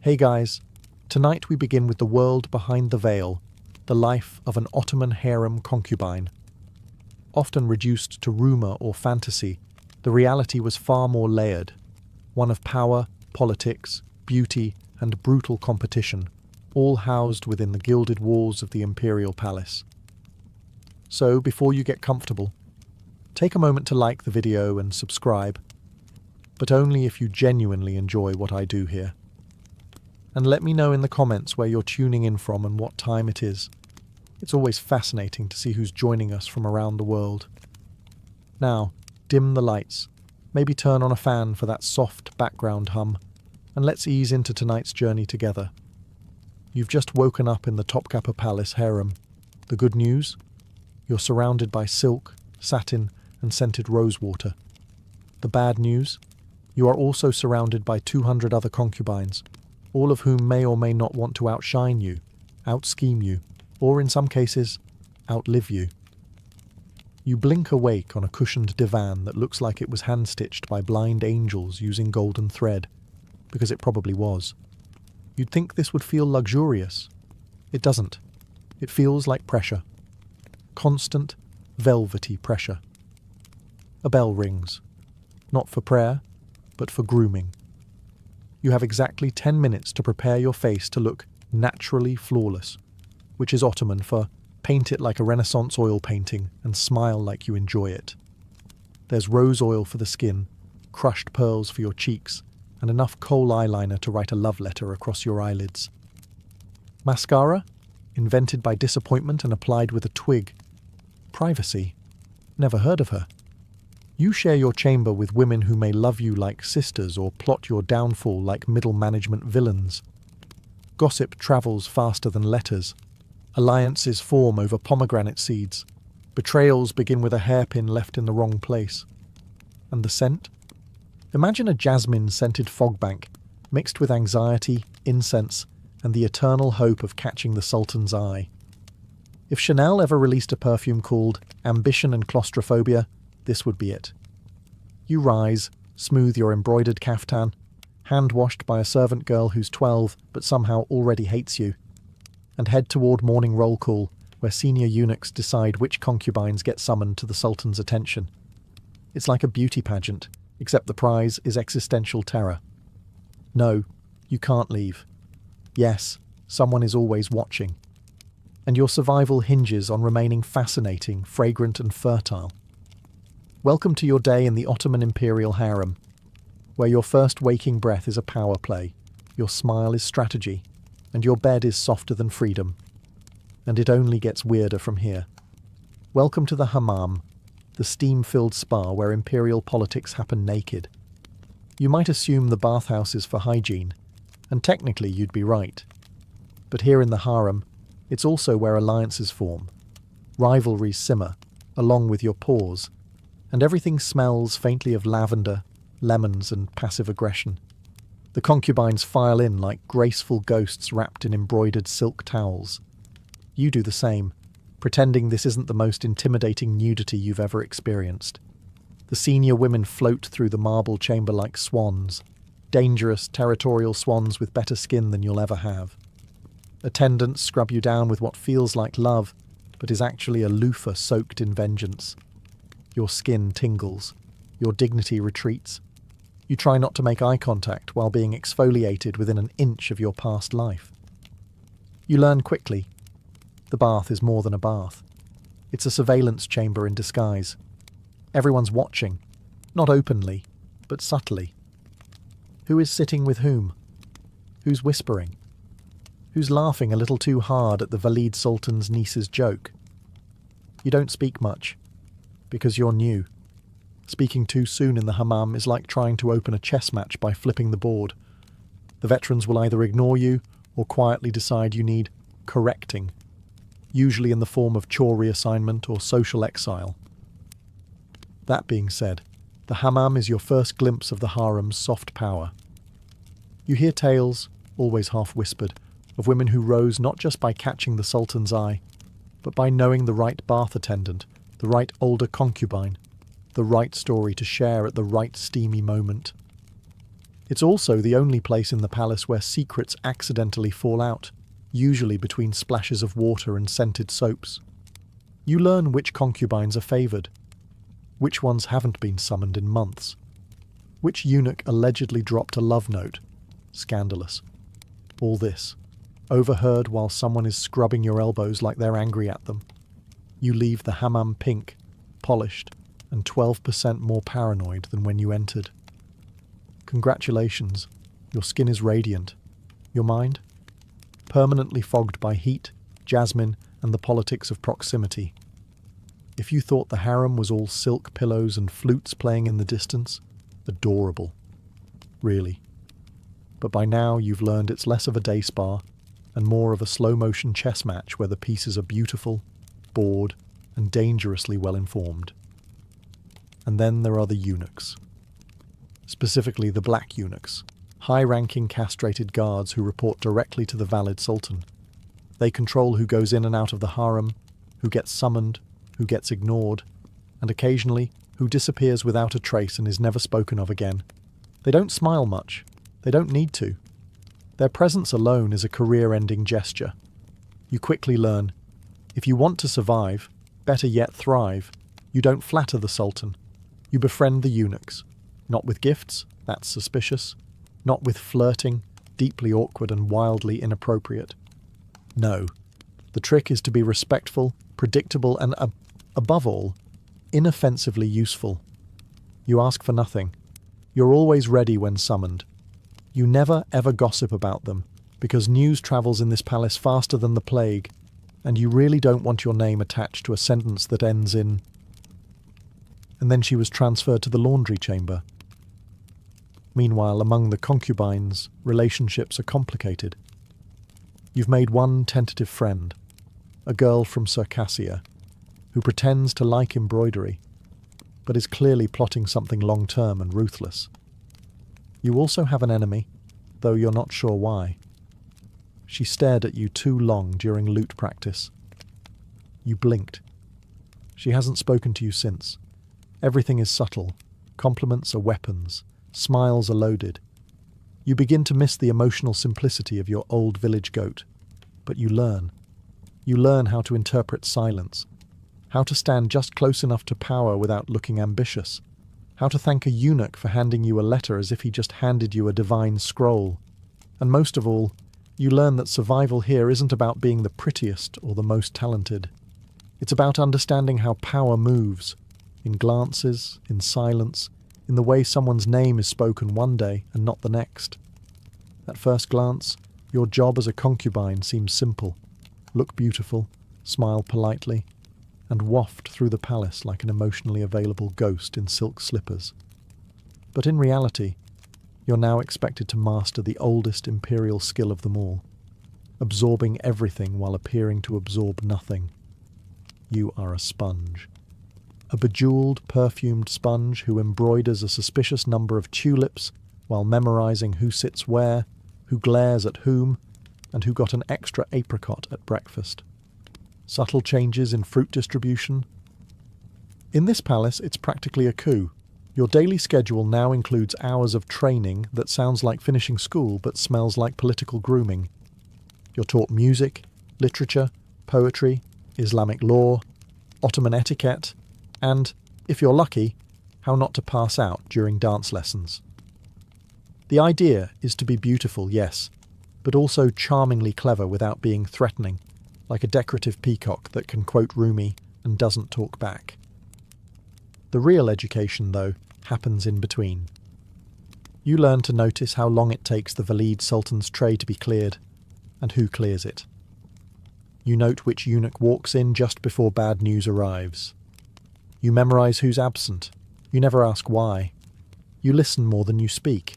Hey guys, tonight we begin with the world behind the veil, the life of an Ottoman harem concubine. Often reduced to rumor or fantasy, the reality was far more layered, one of power, politics, beauty, and brutal competition, all housed within the gilded walls of the imperial palace. So, before you get comfortable, take a moment to like the video and subscribe, but only if you genuinely enjoy what I do here. And let me know in the comments where you're tuning in from and what time it is. It's always fascinating to see who's joining us from around the world. Now, dim the lights, maybe turn on a fan for that soft background hum, and let's ease into tonight's journey together. You've just woken up in the Topkapi Palace harem. The good news? You're surrounded by silk, satin, and scented rosewater. The bad news? You are also surrounded by 200 other concubines, all of whom may or may not want to outshine you, out-scheme you, or in some cases, outlive you. You blink awake on a cushioned divan that looks like it was hand-stitched by blind angels using golden thread, because it probably was. You'd think this would feel luxurious. It doesn't. It feels like pressure. Constant, velvety pressure. A bell rings. Not for prayer, but for grooming. You have exactly 10 minutes to prepare your face to look naturally flawless, which is Ottoman for paint it like a Renaissance oil painting and smile like you enjoy it. There's rose oil for the skin, crushed pearls for your cheeks, and enough kohl eyeliner to write a love letter across your eyelids. Mascara? Invented by disappointment and applied with a twig. Privacy? Never heard of her. You share your chamber with women who may love you like sisters or plot your downfall like middle management villains. Gossip travels faster than letters. Alliances form over pomegranate seeds. Betrayals begin with a hairpin left in the wrong place. And the scent? Imagine a jasmine-scented fog bank, mixed with anxiety, incense, and the eternal hope of catching the Sultan's eye. If Chanel ever released a perfume called Ambition and Claustrophobia, this would be it. You rise, smooth your embroidered caftan, hand-washed by a servant girl who's 12 but somehow already hates you, and head toward morning roll call, where senior eunuchs decide which concubines get summoned to the Sultan's attention. It's like a beauty pageant, except the prize is existential terror. No, you can't leave. Yes, someone is always watching. And your survival hinges on remaining fascinating, fragrant and fertile. Welcome to your day in the Ottoman Imperial Harem, where your first waking breath is a power play, your smile is strategy, and your bed is softer than freedom. And it only gets weirder from here. Welcome to the Hammam, the steam-filled spa where imperial politics happen naked. You might assume the bathhouse is for hygiene, and technically you'd be right. But here in the harem, it's also where alliances form, rivalries simmer, along with your pores, and everything smells faintly of lavender, lemons, and passive aggression. The concubines file in like graceful ghosts wrapped in embroidered silk towels. You do the same, pretending this isn't the most intimidating nudity you've ever experienced. The senior women float through the marble chamber like swans, dangerous, territorial swans with better skin than you'll ever have. Attendants scrub you down with what feels like love, but is actually a loofah soaked in vengeance. Your skin tingles. Your dignity retreats. You try not to make eye contact while being exfoliated within an inch of your past life. You learn quickly. The bath is more than a bath. It's a surveillance chamber in disguise. Everyone's watching, not openly, but subtly. Who is sitting with whom? Who's whispering? Who's laughing a little too hard at the VIII Sultan's niece's joke? You don't speak much, because you're new. Speaking too soon in the hammam is like trying to open a chess match by flipping the board. The veterans will either ignore you or quietly decide you need correcting, usually in the form of chore reassignment or social exile. That being said, the hammam is your first glimpse of the harem's soft power. You hear tales, always half-whispered, of women who rose not just by catching the Sultan's eye, but by knowing the right bath attendant, the right older concubine, the right story to share at the right steamy moment. It's also the only place in the palace where secrets accidentally fall out, usually between splashes of water and scented soaps. You learn which concubines are favoured, which ones haven't been summoned in months, which eunuch allegedly dropped a love note. Scandalous. All this, overheard while someone is scrubbing your elbows like they're angry at them. You leave the hammam pink, polished, and 12% more paranoid than when you entered. Congratulations, your skin is radiant. Your mind? Permanently fogged by heat, jasmine, and the politics of proximity. If you thought the harem was all silk pillows and flutes playing in the distance, adorable. Really. But by now you've learned it's less of a day spa and more of a slow-motion chess match where the pieces are beautiful, bored, and dangerously well-informed. And then there are the eunuchs. Specifically the black eunuchs, high-ranking castrated guards who report directly to the valid sultan. They control who goes in and out of the harem, who gets summoned, who gets ignored, and occasionally who disappears without a trace and is never spoken of again. They don't smile much. They don't need to. Their presence alone is a career-ending gesture. You quickly learn, if you want to survive, better yet thrive, you don't flatter the sultan. You befriend the eunuchs. Not with gifts, that's suspicious. Not with flirting, deeply awkward and wildly inappropriate. No. The trick is to be respectful, predictable, and, above all, inoffensively useful. You ask for nothing. You're always ready when summoned. You never ever gossip about them, because news travels in this palace faster than the plague, and you really don't want your name attached to a sentence that ends in... And then she was transferred to the laundry chamber. Meanwhile, among the concubines, relationships are complicated. You've made one tentative friend, a girl from Circassia, who pretends to like embroidery, but is clearly plotting something long-term and ruthless. You also have an enemy, though you're not sure why. She stared at you too long during lute practice. You blinked. She hasn't spoken to you since. Everything is subtle. Compliments are weapons. Smiles are loaded. You begin to miss the emotional simplicity of your old village goat. But you learn. You learn how to interpret silence, how to stand just close enough to power without looking ambitious, how to thank a eunuch for handing you a letter as if he just handed you a divine scroll. And most of all, you learn that survival here isn't about being the prettiest or the most talented. It's about understanding how power moves, in glances, in silence, in the way someone's name is spoken one day and not the next. At first glance, your job as a concubine seems simple. Look beautiful, smile politely, and waft through the palace like an emotionally available ghost in silk slippers. But in reality, you're now expected to master the oldest imperial skill of them all, absorbing everything while appearing to absorb nothing. You are a sponge. A bejeweled, perfumed sponge who embroiders a suspicious number of tulips while memorizing who sits where, who glares at whom, and who got an extra apricot at breakfast. Subtle changes in fruit distribution. In this palace, it's practically a coup. Your daily schedule now includes hours of training that sounds like finishing school but smells like political grooming. You're taught music, literature, poetry, Islamic law, Ottoman etiquette, and, if you're lucky, how not to pass out during dance lessons. The idea is to be beautiful, yes, but also charmingly clever without being threatening, like a decorative peacock that can quote Rumi and doesn't talk back. The real education, though, happens in between. You learn to notice how long it takes the Valid Sultan's tray to be cleared, and who clears it. You note which eunuch walks in just before bad news arrives. You memorize who's absent. You never ask why. You listen more than you speak.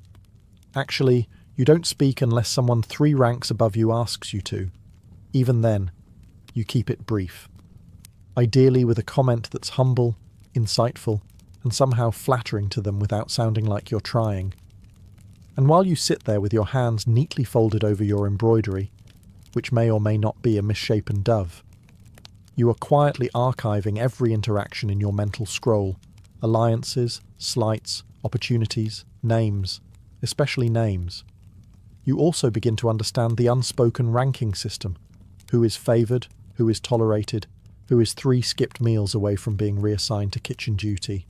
Actually, you don't speak unless someone 3 ranks above you asks you to. Even then, you keep it brief. Ideally with a comment that's humble, insightful, and somehow flattering to them without sounding like you're trying. And while you sit there with your hands neatly folded over your embroidery, which may or may not be a misshapen dove, you are quietly archiving every interaction in your mental scroll, alliances, slights, opportunities, names. especially names. You also begin to understand the unspoken ranking system. Who is favoured, who is tolerated, who is 3 skipped meals away from being reassigned to kitchen duty.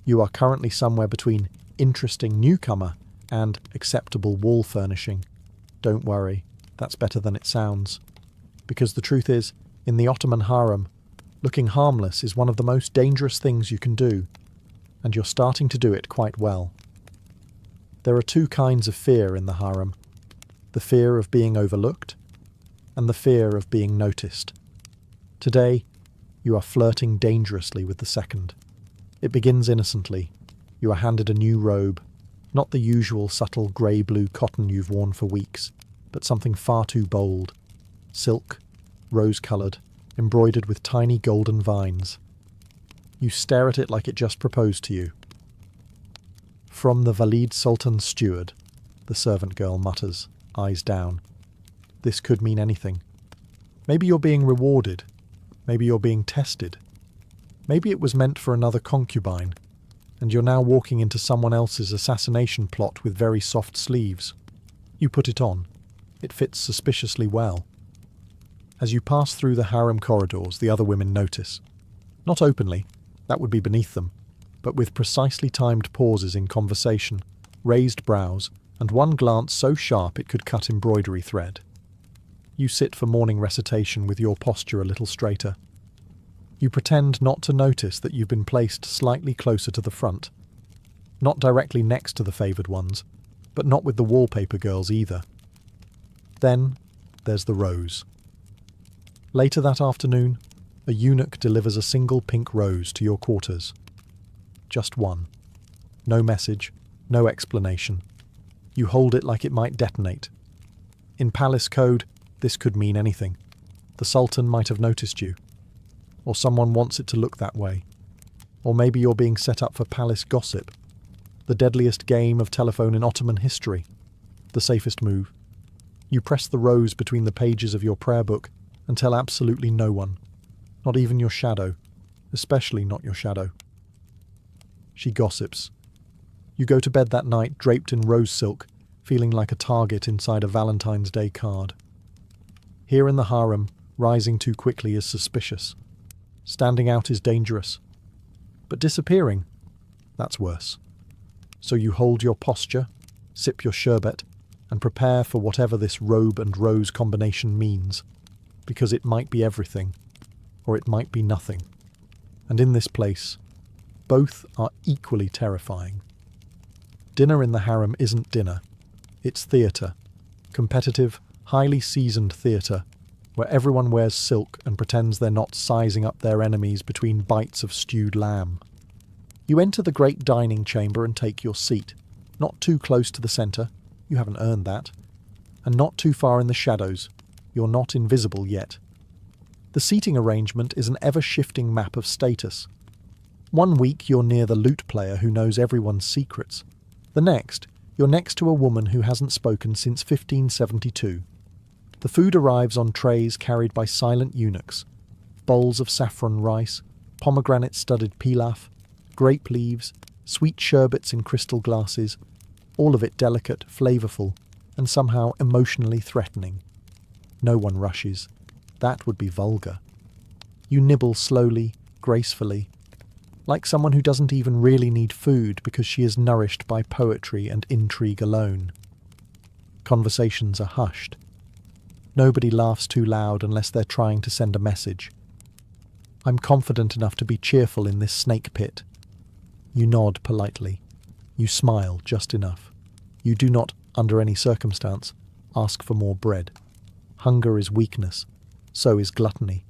You are currently somewhere between interesting newcomer and acceptable wall furnishing. Don't worry, that's better than it sounds. Because the truth is, in the Ottoman harem, looking harmless is one of the most dangerous things you can do, and you're starting to do it quite well. There are 2 kinds of fear in the harem: the fear of being overlooked and the fear of being noticed. Today, you are flirting dangerously with the second. It begins innocently. You are handed a new robe, not the usual subtle grey-blue cotton you've worn for weeks, but something far too bold. Silk, rose-coloured, embroidered with tiny golden vines. You stare at it like it just proposed to you. From the VIII Sultan's steward, the servant girl mutters, eyes down. This could mean anything. Maybe you're being rewarded. Maybe you're being tested. Maybe it was meant for another concubine, and you're now walking into someone else's assassination plot with very soft sleeves. You put it on. It fits suspiciously well. As you pass through the harem corridors, the other women notice. Not openly, that would be beneath them, but with precisely timed pauses in conversation, raised brows, and one glance so sharp it could cut embroidery thread. You sit for morning recitation with your posture a little straighter. You pretend not to notice that you've been placed slightly closer to the front. Not directly next to the favoured ones, but not with the wallpaper girls either. Then there's the rose. Later that afternoon, a eunuch delivers a single pink rose to your quarters. Just one. No message, no explanation. You hold it like it might detonate. In palace code, this could mean anything. The Sultan might have noticed you. Or someone wants it to look that way. Or maybe you're being set up for palace gossip. The deadliest game of telephone in Ottoman history. The safest move. You press the rose between the pages of your prayer book and tell absolutely no one. Not even your shadow. Especially not your shadow. She gossips. You go to bed that night draped in rose silk, feeling like a target inside a Valentine's Day card. Here in the harem, rising too quickly is suspicious. Standing out is dangerous. But disappearing, that's worse. So you hold your posture, sip your sherbet, and prepare for whatever this robe and rose combination means, because it might be everything, or it might be nothing. And in this place, both are equally terrifying. Dinner in the harem isn't dinner. It's theatre. Competitive, highly seasoned theatre, where everyone wears silk and pretends they're not sizing up their enemies between bites of stewed lamb. You enter the great dining chamber and take your seat, not too close to the centre, you haven't earned that, and not too far in the shadows, you're not invisible yet. The seating arrangement is an ever-shifting map of status. One week you're near the lute player who knows everyone's secrets. The next, you're next to a woman who hasn't spoken since 1572. The food arrives on trays carried by silent eunuchs. Bowls of saffron rice, pomegranate-studded pilaf, grape leaves, sweet sherbets in crystal glasses, all of it delicate, flavourful, and somehow emotionally threatening. No one rushes. That would be vulgar. You nibble slowly, gracefully, like someone who doesn't even really need food because she is nourished by poetry and intrigue alone. Conversations are hushed. Nobody laughs too loud unless they're trying to send a message. I'm confident enough to be cheerful in this snake pit. You nod politely. You smile just enough. You do not, under any circumstance, ask for more bread. Hunger is weakness. So is gluttony.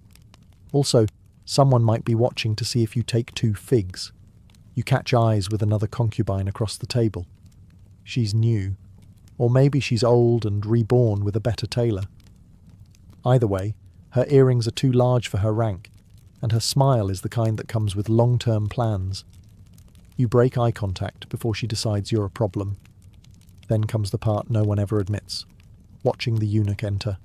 Also, someone might be watching to see if you take 2 figs. You catch eyes with another concubine across the table. She's new. Or maybe she's old and reborn with a better tailor. Either way, her earrings are too large for her rank, and her smile is the kind that comes with long-term plans. You break eye contact before she decides you're a problem. Then comes the part no one ever admits, watching the eunuch enter.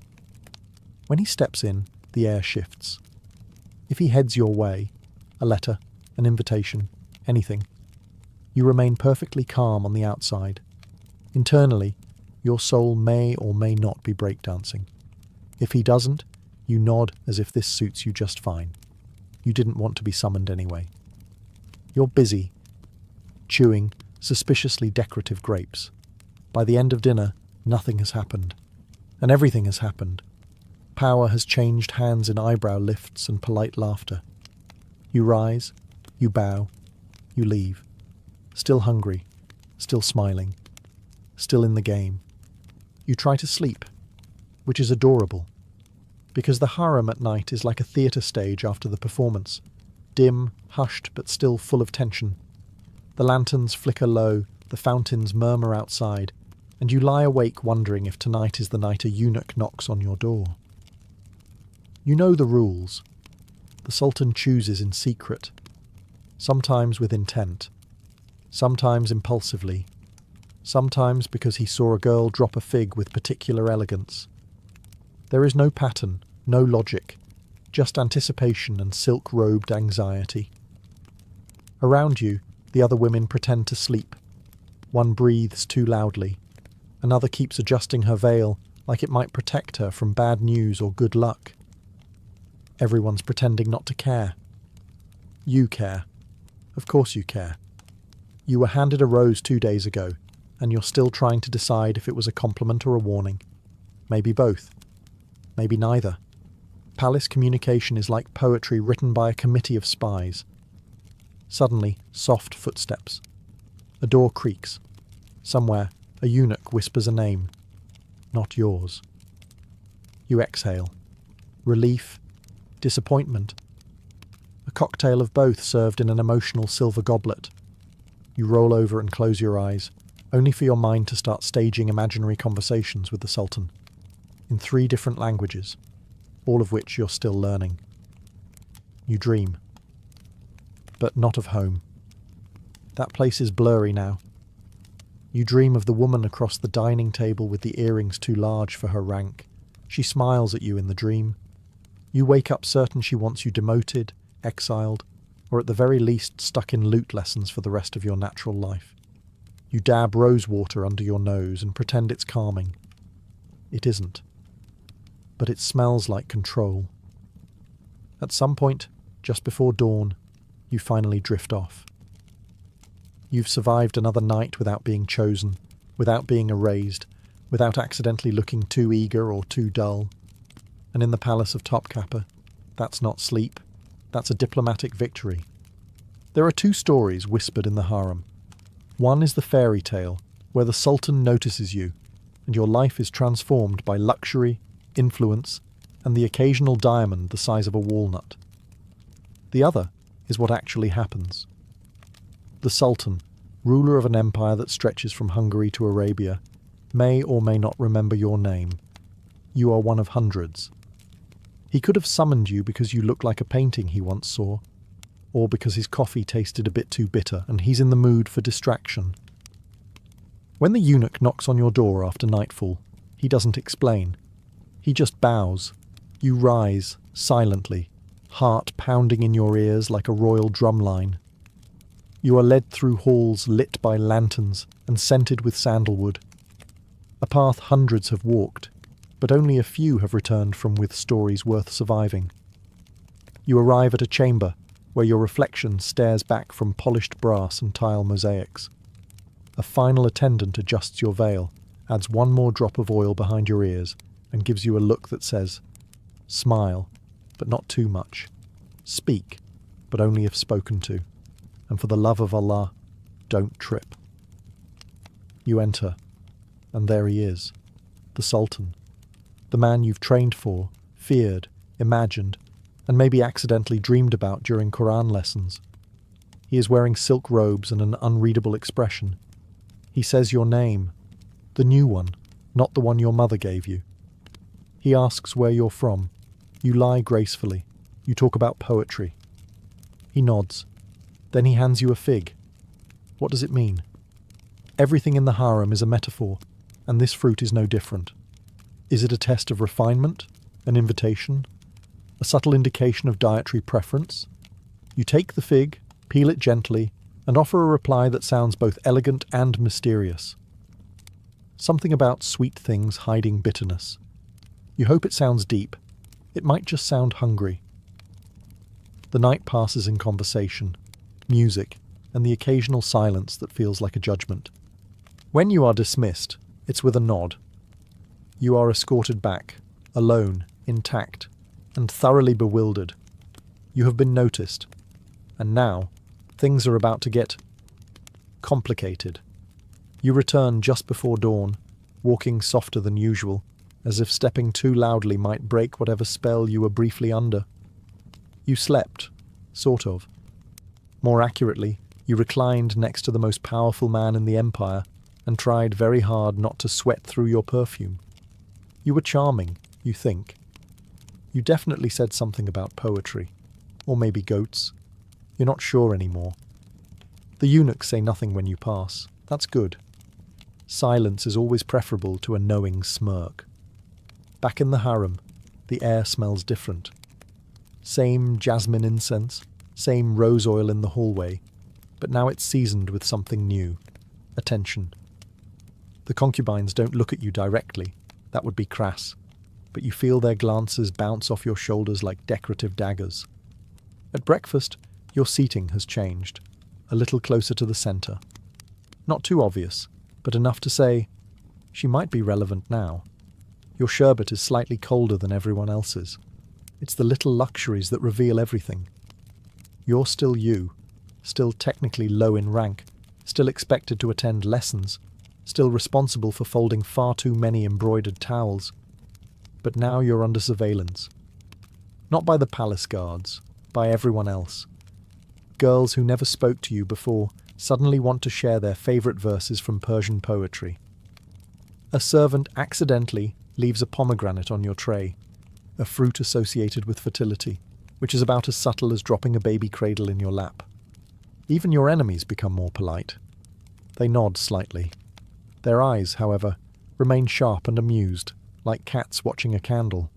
When he steps in, the air shifts. If he heads your way, a letter, an invitation, anything, you remain perfectly calm on the outside. Internally, your soul may or may not be breakdancing. If he doesn't, you nod as if this suits you just fine. You didn't want to be summoned anyway. You're busy, chewing suspiciously decorative grapes. By the end of dinner, nothing has happened. And everything has happened. Power has changed hands in eyebrow lifts and polite laughter. You rise, you bow, you leave. Still hungry, still smiling, still in the game. You try to sleep, which is adorable. Because the harem at night is like a theatre stage after the performance. Dim, hushed, but still full of tension. The lanterns flicker low, the fountains murmur outside, and you lie awake wondering if tonight is the night a eunuch knocks on your door. You know the rules. The Sultan chooses in secret, sometimes with intent, sometimes impulsively, sometimes because he saw a girl drop a fig with particular elegance. There is no pattern, no logic, just anticipation and silk-robed anxiety. Around you, the other women pretend to sleep. One breathes too loudly. Another keeps adjusting her veil like it might protect her from bad news or good luck. Everyone's pretending not to care. You care. Of course you care. You were handed a rose 2 days ago, and you're still trying to decide if it was a compliment or a warning. Maybe both. Maybe neither. Palace communication is like poetry written by a committee of spies. Suddenly, soft footsteps. A door creaks. Somewhere, a eunuch whispers a name. Not yours. You exhale. Relief. Disappointment. A cocktail of both served in an emotional silver goblet. You roll over and close your eyes, only for your mind to start staging imaginary conversations with the Sultan. In 3 different languages, all of which you're still learning. You dream. But not of home. That place is blurry now. You dream of the woman across the dining table with the earrings too large for her rank. She smiles at you in the dream. You wake up certain she wants you demoted, exiled, or at the very least stuck in lute lessons for the rest of your natural life. You dab rose water under your nose and pretend it's calming. It isn't. But it smells like control. At some point, just before dawn, you finally drift off. You've survived another night without being chosen, without being erased, without accidentally looking too eager or too dull. And in the palace of Topkapi, that's not sleep, that's a diplomatic victory. There are 2 stories whispered in the harem. One is the fairy tale, where the Sultan notices you, and your life is transformed by luxury, influence, and the occasional diamond the size of a walnut. The other is what actually happens. The Sultan, ruler of an empire that stretches from Hungary to Arabia, may or may not remember your name. You are one of hundreds. He could have summoned you because you look like a painting he once saw, or because his coffee tasted a bit too bitter and he's in the mood for distraction. When the eunuch knocks on your door after nightfall, he doesn't explain. He just bows. You rise, silently, heart pounding in your ears like a royal drumline. You are led through halls lit by lanterns and scented with sandalwood. A path hundreds have walked, but only a few have returned from with stories worth surviving. You arrive at a chamber where your reflection stares back from polished brass and tile mosaics. A final attendant adjusts your veil, adds 1 more drop of oil behind your ears, and gives you a look that says, "Smile, but not too much. Speak, but only if spoken to. And for the love of Allah, don't trip." You enter, and there he is, the Sultan. The man you've trained for, feared, imagined, and maybe accidentally dreamed about during Quran lessons. He is wearing silk robes and an unreadable expression. He says your name, the new one, not the one your mother gave you. He asks where you're from. You lie gracefully. You talk about poetry. He nods. Then he hands you a fig. What does it mean? Everything in the harem is a metaphor, and this fruit is no different. Is it a test of refinement? An invitation? A subtle indication of dietary preference? You take the fig, peel it gently, and offer a reply that sounds both elegant and mysterious. Something about sweet things hiding bitterness. You hope it sounds deep. It might just sound hungry. The night passes in conversation, music, and the occasional silence that feels like a judgment. When you are dismissed, it's with a nod. You are escorted back, alone, intact, and thoroughly bewildered. You have been noticed. And now, things are about to get complicated. You return just before dawn, walking softer than usual, as if stepping too loudly might break whatever spell you were briefly under. You slept, sort of. More accurately, you reclined next to the most powerful man in the empire and tried very hard not to sweat through your perfume. You were charming, you think. You definitely said something about poetry. Or maybe goats. You're not sure anymore. The eunuchs say nothing when you pass. That's good. Silence is always preferable to a knowing smirk. Back in the harem, the air smells different. Same jasmine incense, same rose oil in the hallway, but now it's seasoned with something new. Attention. The concubines don't look at you directly. That would be crass. But you feel their glances bounce off your shoulders like decorative daggers. At breakfast, your seating has changed, a little closer to the centre. Not too obvious, but enough to say, she might be relevant now. Your sherbet is slightly colder than everyone else's. It's the little luxuries that reveal everything. You're still you, still technically low in rank, still expected to attend lessons, still responsible for folding far too many embroidered towels. But now you're under surveillance. Not by the palace guards, by everyone else. Girls who never spoke to you before suddenly want to share their favourite verses from Persian poetry. A servant accidentally leaves a pomegranate on your tray, a fruit associated with fertility, which is about as subtle as dropping a baby cradle in your lap. Even your enemies become more polite. They nod slightly. Their eyes, however, remain sharp and amused, like cats watching a candle.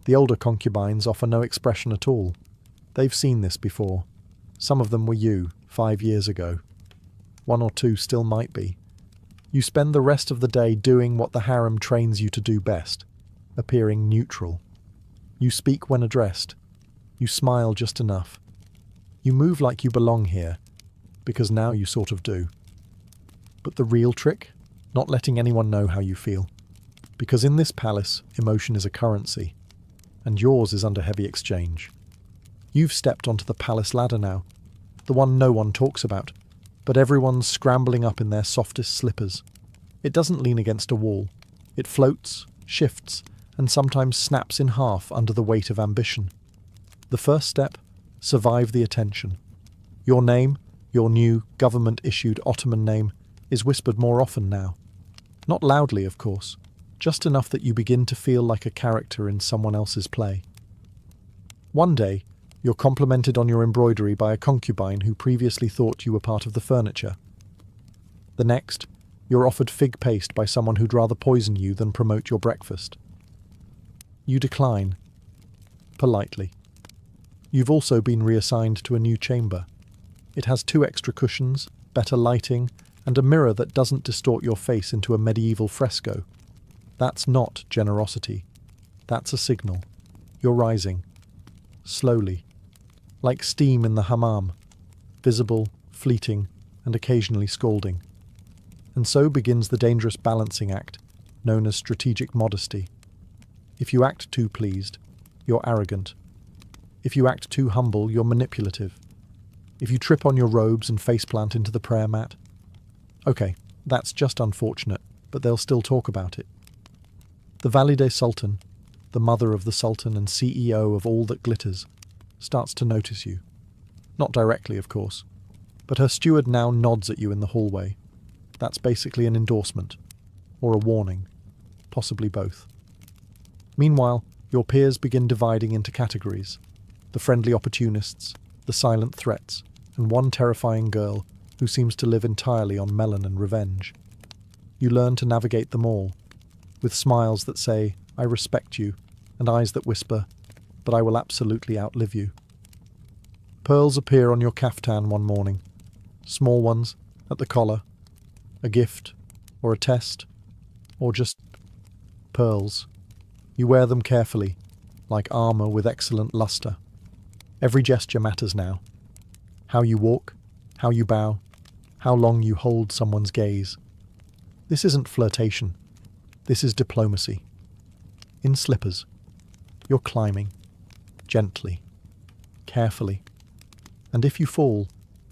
The older concubines offer no expression at all. They've seen this before. Some of them were you, 5 years ago. 1 or 2 still might be. You spend the rest of the day doing what the harem trains you to do best, appearing neutral. You speak when addressed. You smile just enough. You move like you belong here, because now you sort of do. But the real trick? Not letting anyone know how you feel. Because in this palace, emotion is a currency, and yours is under heavy exchange. You've stepped onto the palace ladder now, the one no one talks about, but everyone's scrambling up in their softest slippers. It doesn't lean against a wall. It floats, shifts, and sometimes snaps in half under the weight of ambition. The first step, survive the attention. Your name, your new government-issued Ottoman name, is whispered more often now. Not loudly, of course, just enough that you begin to feel like a character in someone else's play. One day, you're complimented on your embroidery by a concubine who previously thought you were part of the furniture. The next, you're offered fig paste by someone who'd rather poison you than promote your breakfast. You decline. Politely. You've also been reassigned to a new chamber. It has 2 extra cushions, better lighting, and a mirror that doesn't distort your face into a medieval fresco. That's not generosity. That's a signal. You're rising. Slowly. Like steam in the hammam. Visible, fleeting, and occasionally scalding. And so begins the dangerous balancing act, known as strategic modesty. If you act too pleased, you're arrogant. If you act too humble, you're manipulative. If you trip on your robes and faceplant into the prayer mat, okay, that's just unfortunate, but they'll still talk about it. The Valide Sultan, the mother of the Sultan and CEO of all that glitters, starts to notice you. Not directly, of course, but her steward now nods at you in the hallway. That's basically an endorsement, or a warning, possibly both. Meanwhile, your peers begin dividing into categories: the friendly opportunists, the silent threats, and one terrifying girl who seems to live entirely on melon and revenge. You learn to navigate them all, with smiles that say, "I respect you," and eyes that whisper, "But I will absolutely outlive you." Pearls appear on your caftan one morning, small ones, at the collar, a gift, or a test, Or just pearls. You wear them carefully, like armor with excellent luster. Every gesture matters now. How you walk, how you bow, how long you hold someone's gaze. This isn't flirtation. This is diplomacy. In slippers, you're climbing, gently, carefully. And if you fall,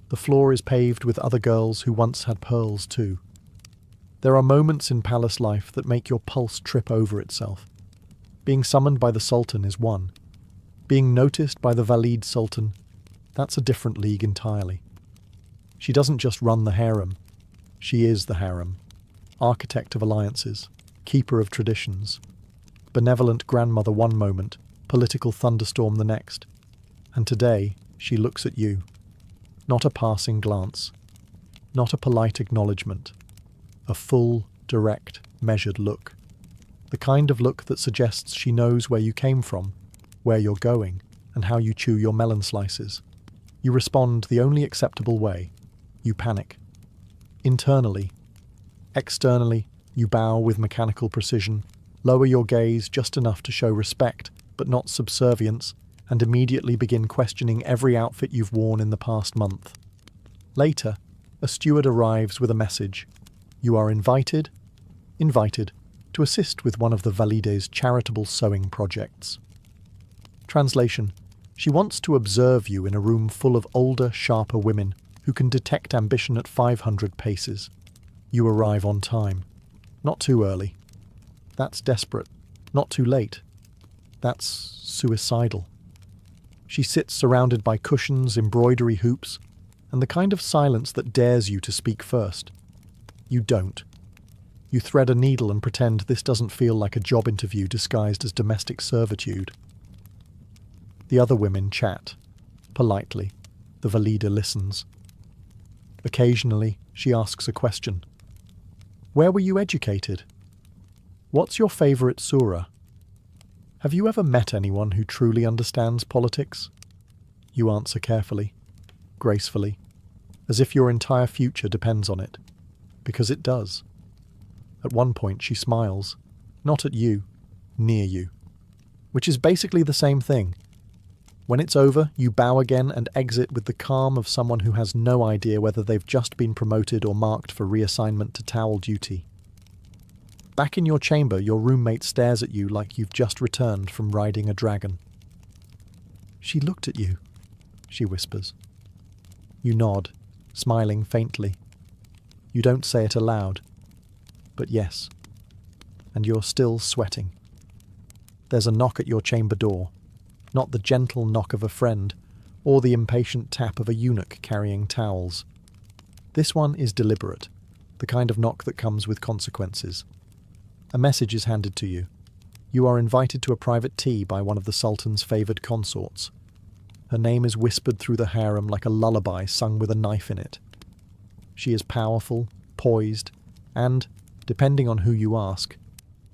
the floor is paved with other girls who once had pearls too. There are moments in palace life that make your pulse trip over itself. Being summoned by the Sultan is one. Being noticed by the VIII Sultan, that's a different league entirely. She doesn't just run the harem. She is the harem. Architect of alliances, keeper of traditions. Benevolent grandmother one moment, political thunderstorm the next. And today, she looks at you. Not a passing glance. Not a polite acknowledgement. A full, direct, measured look. The kind of look that suggests she knows where you came from, where you're going, and how you chew your melon slices. You respond the only acceptable way. You panic. Internally. Externally, you bow with mechanical precision, lower your gaze just enough to show respect, but not subservience, and immediately begin questioning every outfit you've worn in the past month. Later, a steward arrives with a message. You are invited to assist with one of the Valide's charitable sewing projects. Translation: she wants to observe you in a room full of older, sharper women who can detect ambition at 500 paces. You arrive on time. Not too early. That's desperate. Not too late. That's suicidal. She sits surrounded by cushions, embroidery hoops, and the kind of silence that dares you to speak first. You don't. You thread a needle and pretend this doesn't feel like a job interview disguised as domestic servitude. The other women chat. Politely. The Valida listens. Occasionally, she asks a question. Where were you educated? What's your favorite surah? Have you ever met anyone who truly understands politics? You answer carefully, gracefully, as if your entire future depends on it. Because it does. At one point she smiles, not at you, near you, which is basically the same thing. When it's over, you bow again and exit with the calm of someone who has no idea whether they've just been promoted or marked for reassignment to towel duty. Back in your chamber, your roommate stares at you like you've just returned from riding a dragon. She looked at you, she whispers. You nod, smiling faintly. You don't say it aloud, but yes. And you're still sweating. There's a knock at your chamber door, not the gentle knock of a friend, or the impatient tap of a eunuch carrying towels. This one is deliberate, the kind of knock that comes with consequences. A message is handed to you. You are invited to a private tea by one of the Sultan's favoured consorts. Her name is whispered through the harem like a lullaby sung with a knife in it. She is powerful, poised, and, depending on who you ask,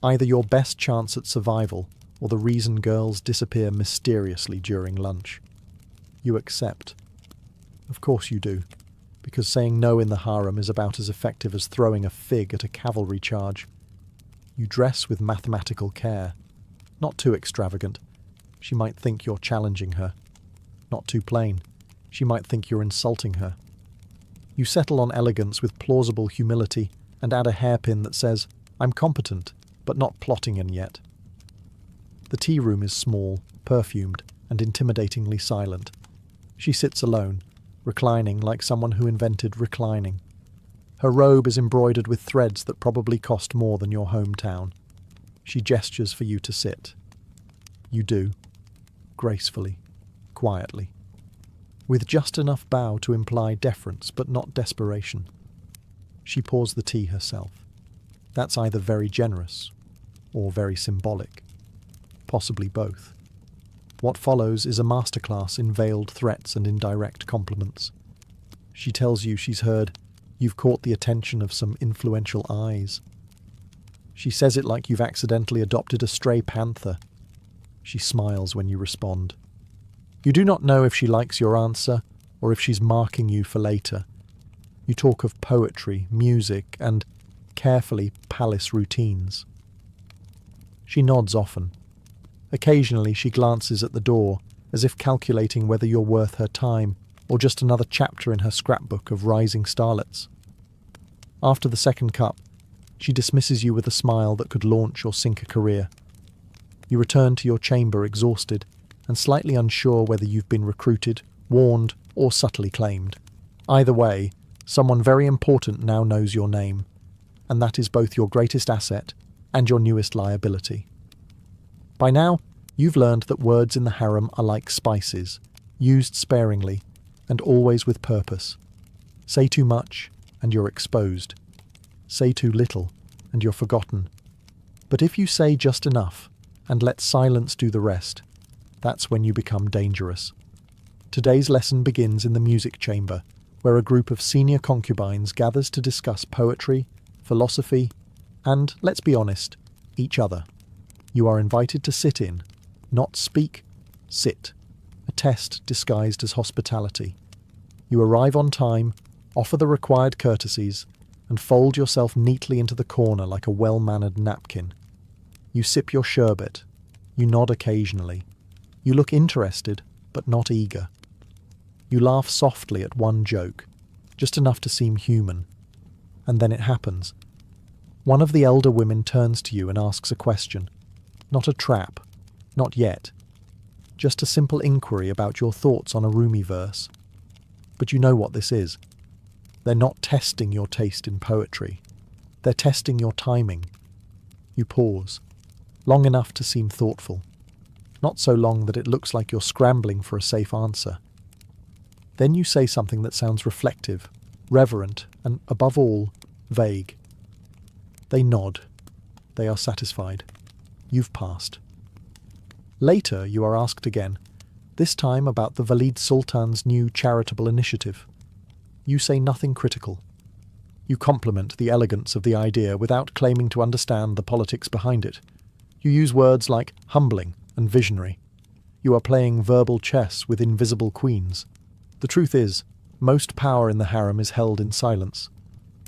either your best chance at survival or the reason girls disappear mysteriously during lunch. You accept. Of course you do, because saying no in the harem is about as effective as throwing a fig at a cavalry charge. You dress with mathematical care. Not too extravagant. She might think you're challenging her. Not too plain. She might think you're insulting her. You settle on elegance with plausible humility and add a hairpin that says, I'm competent, but not plotting in yet. The tea room is small, perfumed, and intimidatingly silent. She sits alone, reclining like someone who invented reclining. Her robe is embroidered with threads that probably cost more than your hometown. She gestures for you to sit. You do, gracefully, quietly, with just enough bow to imply deference but not desperation. She pours the tea herself. That's either very generous or very symbolic, possibly both. What follows is a masterclass in veiled threats and indirect compliments. She tells you she's heard, you've caught the attention of some influential eyes. She says it like you've accidentally adopted a stray panther. She smiles when you respond. You do not know if she likes your answer or if she's marking you for later. You talk of poetry, music, and carefully palace routines. She nods often. Occasionally she glances at the door, as if calculating whether you're worth her time or just another chapter in her scrapbook of rising starlets. After the second cup, she dismisses you with a smile that could launch or sink a career. You return to your chamber exhausted and slightly unsure whether you've been recruited, warned, or subtly claimed. Either way, someone very important now knows your name, and that is both your greatest asset and your newest liability. By now, you've learned that words in the harem are like spices, used sparingly and always with purpose. Say too much, and you're exposed. Say too little, and you're forgotten. But if you say just enough, and let silence do the rest, that's when you become dangerous. Today's lesson begins in the music chamber, where a group of senior concubines gathers to discuss poetry, philosophy, and, let's be honest, each other. You are invited to sit in, not speak, sit. A test disguised as hospitality. You arrive on time, offer the required courtesies, and fold yourself neatly into the corner like a well-mannered napkin. You sip your sherbet. You nod occasionally. You look interested, but not eager. You laugh softly at one joke, just enough to seem human. And then it happens. One of the elder women turns to you and asks a question. Not a trap. Not yet. Just a simple inquiry about your thoughts on a Rumi verse. But you know what this is. They're not testing your taste in poetry. They're testing your timing. You pause, long enough to seem thoughtful. Not so long that it looks like you're scrambling for a safe answer. Then you say something that sounds reflective, reverent, and, above all, vague. They nod. They are satisfied. You've passed. Later, you are asked again, this time about the VIII Sultan's new charitable initiative. You say nothing critical. You compliment the elegance of the idea without claiming to understand the politics behind it. You use words like humbling and visionary. You are playing verbal chess with invisible queens. The truth is, most power in the harem is held in silence,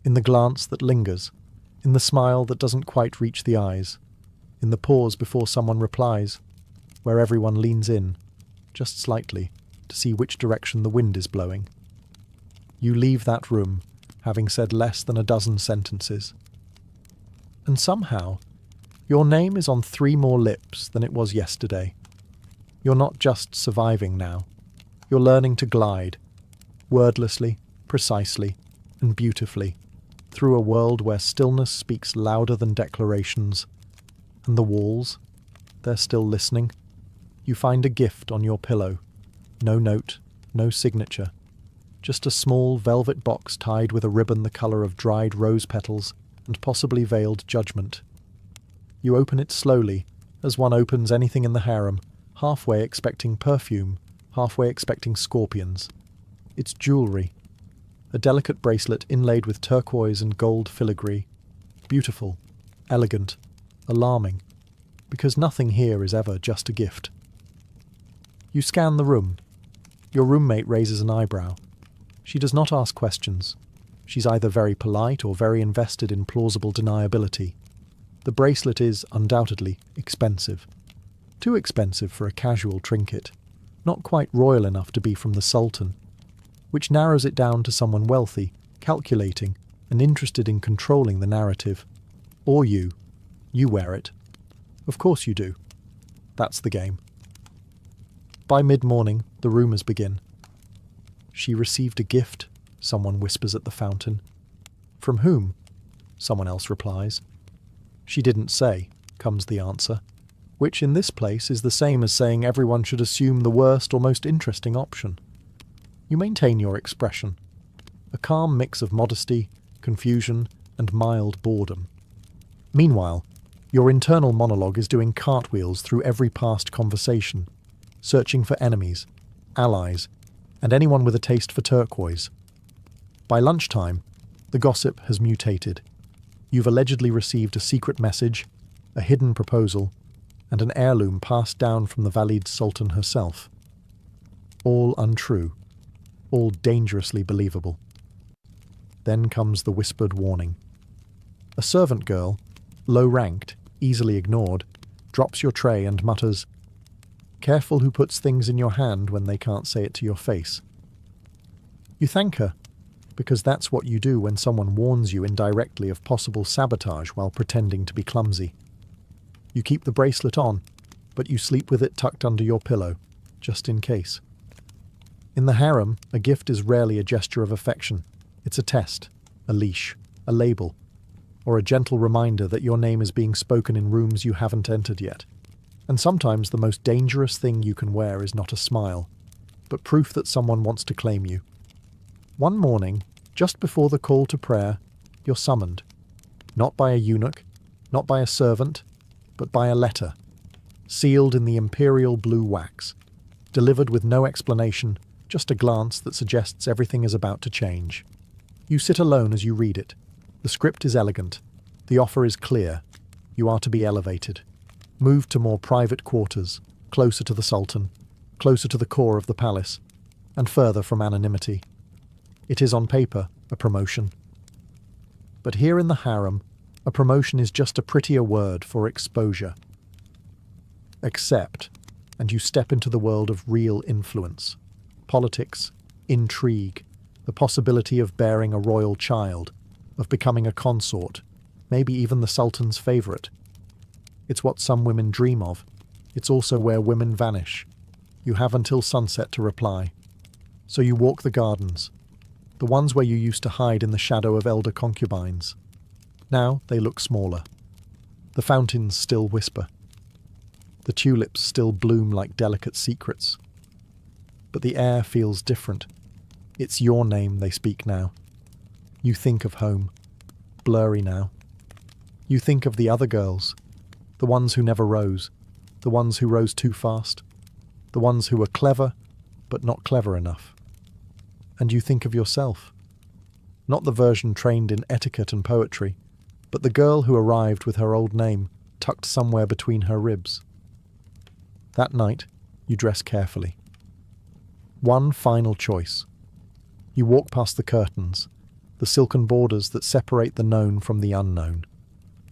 in the glance that lingers, in the smile that doesn't quite reach the eyes, in the pause before someone replies, where everyone leans in, just slightly, to see which direction the wind is blowing. You leave that room, having said less than a dozen sentences. And somehow, your name is on 3 more lips than it was yesterday. You're not just surviving now. You're learning to glide, wordlessly, precisely, and beautifully, through a world where stillness speaks louder than declarations. And the walls, they're still listening. You find a gift on your pillow. No note, no signature. Just a small velvet box tied with a ribbon the colour of dried rose petals and possibly veiled judgment. You open it slowly, as one opens anything in the harem, halfway expecting perfume, halfway expecting scorpions. It's jewellery. A delicate bracelet inlaid with turquoise and gold filigree. Beautiful, elegant, alarming, because nothing here is ever just a gift. You scan the room. Your roommate raises an eyebrow. She does not ask questions. She's either very polite or very invested in plausible deniability. The bracelet is, undoubtedly, expensive. Too expensive for a casual trinket. Not quite royal enough to be from the Sultan. Which narrows it down to someone wealthy, calculating, and interested in controlling the narrative. Or you. You wear it. Of course you do. That's the game. By mid-morning, the rumours begin. She received a gift, someone whispers at the fountain. From whom? Someone else replies. She didn't say, comes the answer, which in this place is the same as saying everyone should assume the worst or most interesting option. You maintain your expression, a calm mix of modesty, confusion, and mild boredom. Meanwhile, your internal monologue is doing cartwheels through every past conversation, searching for enemies, allies, and anyone with a taste for turquoise. By lunchtime, the gossip has mutated. You've allegedly received a secret message, a hidden proposal, and an heirloom passed down from the VIII Sultan herself. All untrue, all dangerously believable. Then comes the whispered warning. A servant girl, low-ranked, easily ignored, drops your tray and mutters, "Careful who puts things in your hand when they can't say it to your face." You thank her, because that's what you do when someone warns you indirectly of possible sabotage while pretending to be clumsy. You keep the bracelet on, but you sleep with it tucked under your pillow, just in case. In the harem, a gift is rarely a gesture of affection. It's a test, a leash, a label, or a gentle reminder that your name is being spoken in rooms you haven't entered yet. And sometimes the most dangerous thing you can wear is not a smile, but proof that someone wants to claim you. One morning, just before the call to prayer, you're summoned. Not by a eunuch, not by a servant, but by a letter, sealed in the imperial blue wax, delivered with no explanation, just a glance that suggests everything is about to change. You sit alone as you read it. The script is elegant. The offer is clear. You are to be elevated, moved to more private quarters, closer to the sultan, closer to the core of the palace, and further from anonymity. It is on paper a promotion. But here in the harem, a promotion is just a prettier word for exposure. Accept, and you step into the world of real influence. Politics, intrigue, the possibility of bearing a royal child, of becoming a consort, maybe even the sultan's favourite. It's what some women dream of. It's also where women vanish. You have until sunset to reply. So you walk the gardens, the ones where you used to hide in the shadow of elder concubines. Now they look smaller. The fountains still whisper. The tulips still bloom like delicate secrets. But the air feels different. It's your name they speak now. You think of home, blurry now. You think of the other girls, the ones who never rose, the ones who rose too fast, the ones who were clever, but not clever enough. And you think of yourself. Not the version trained in etiquette and poetry, but the girl who arrived with her old name tucked somewhere between her ribs. That night, you dress carefully. One final choice. You walk past the curtains, the silken borders that separate the known from the unknown,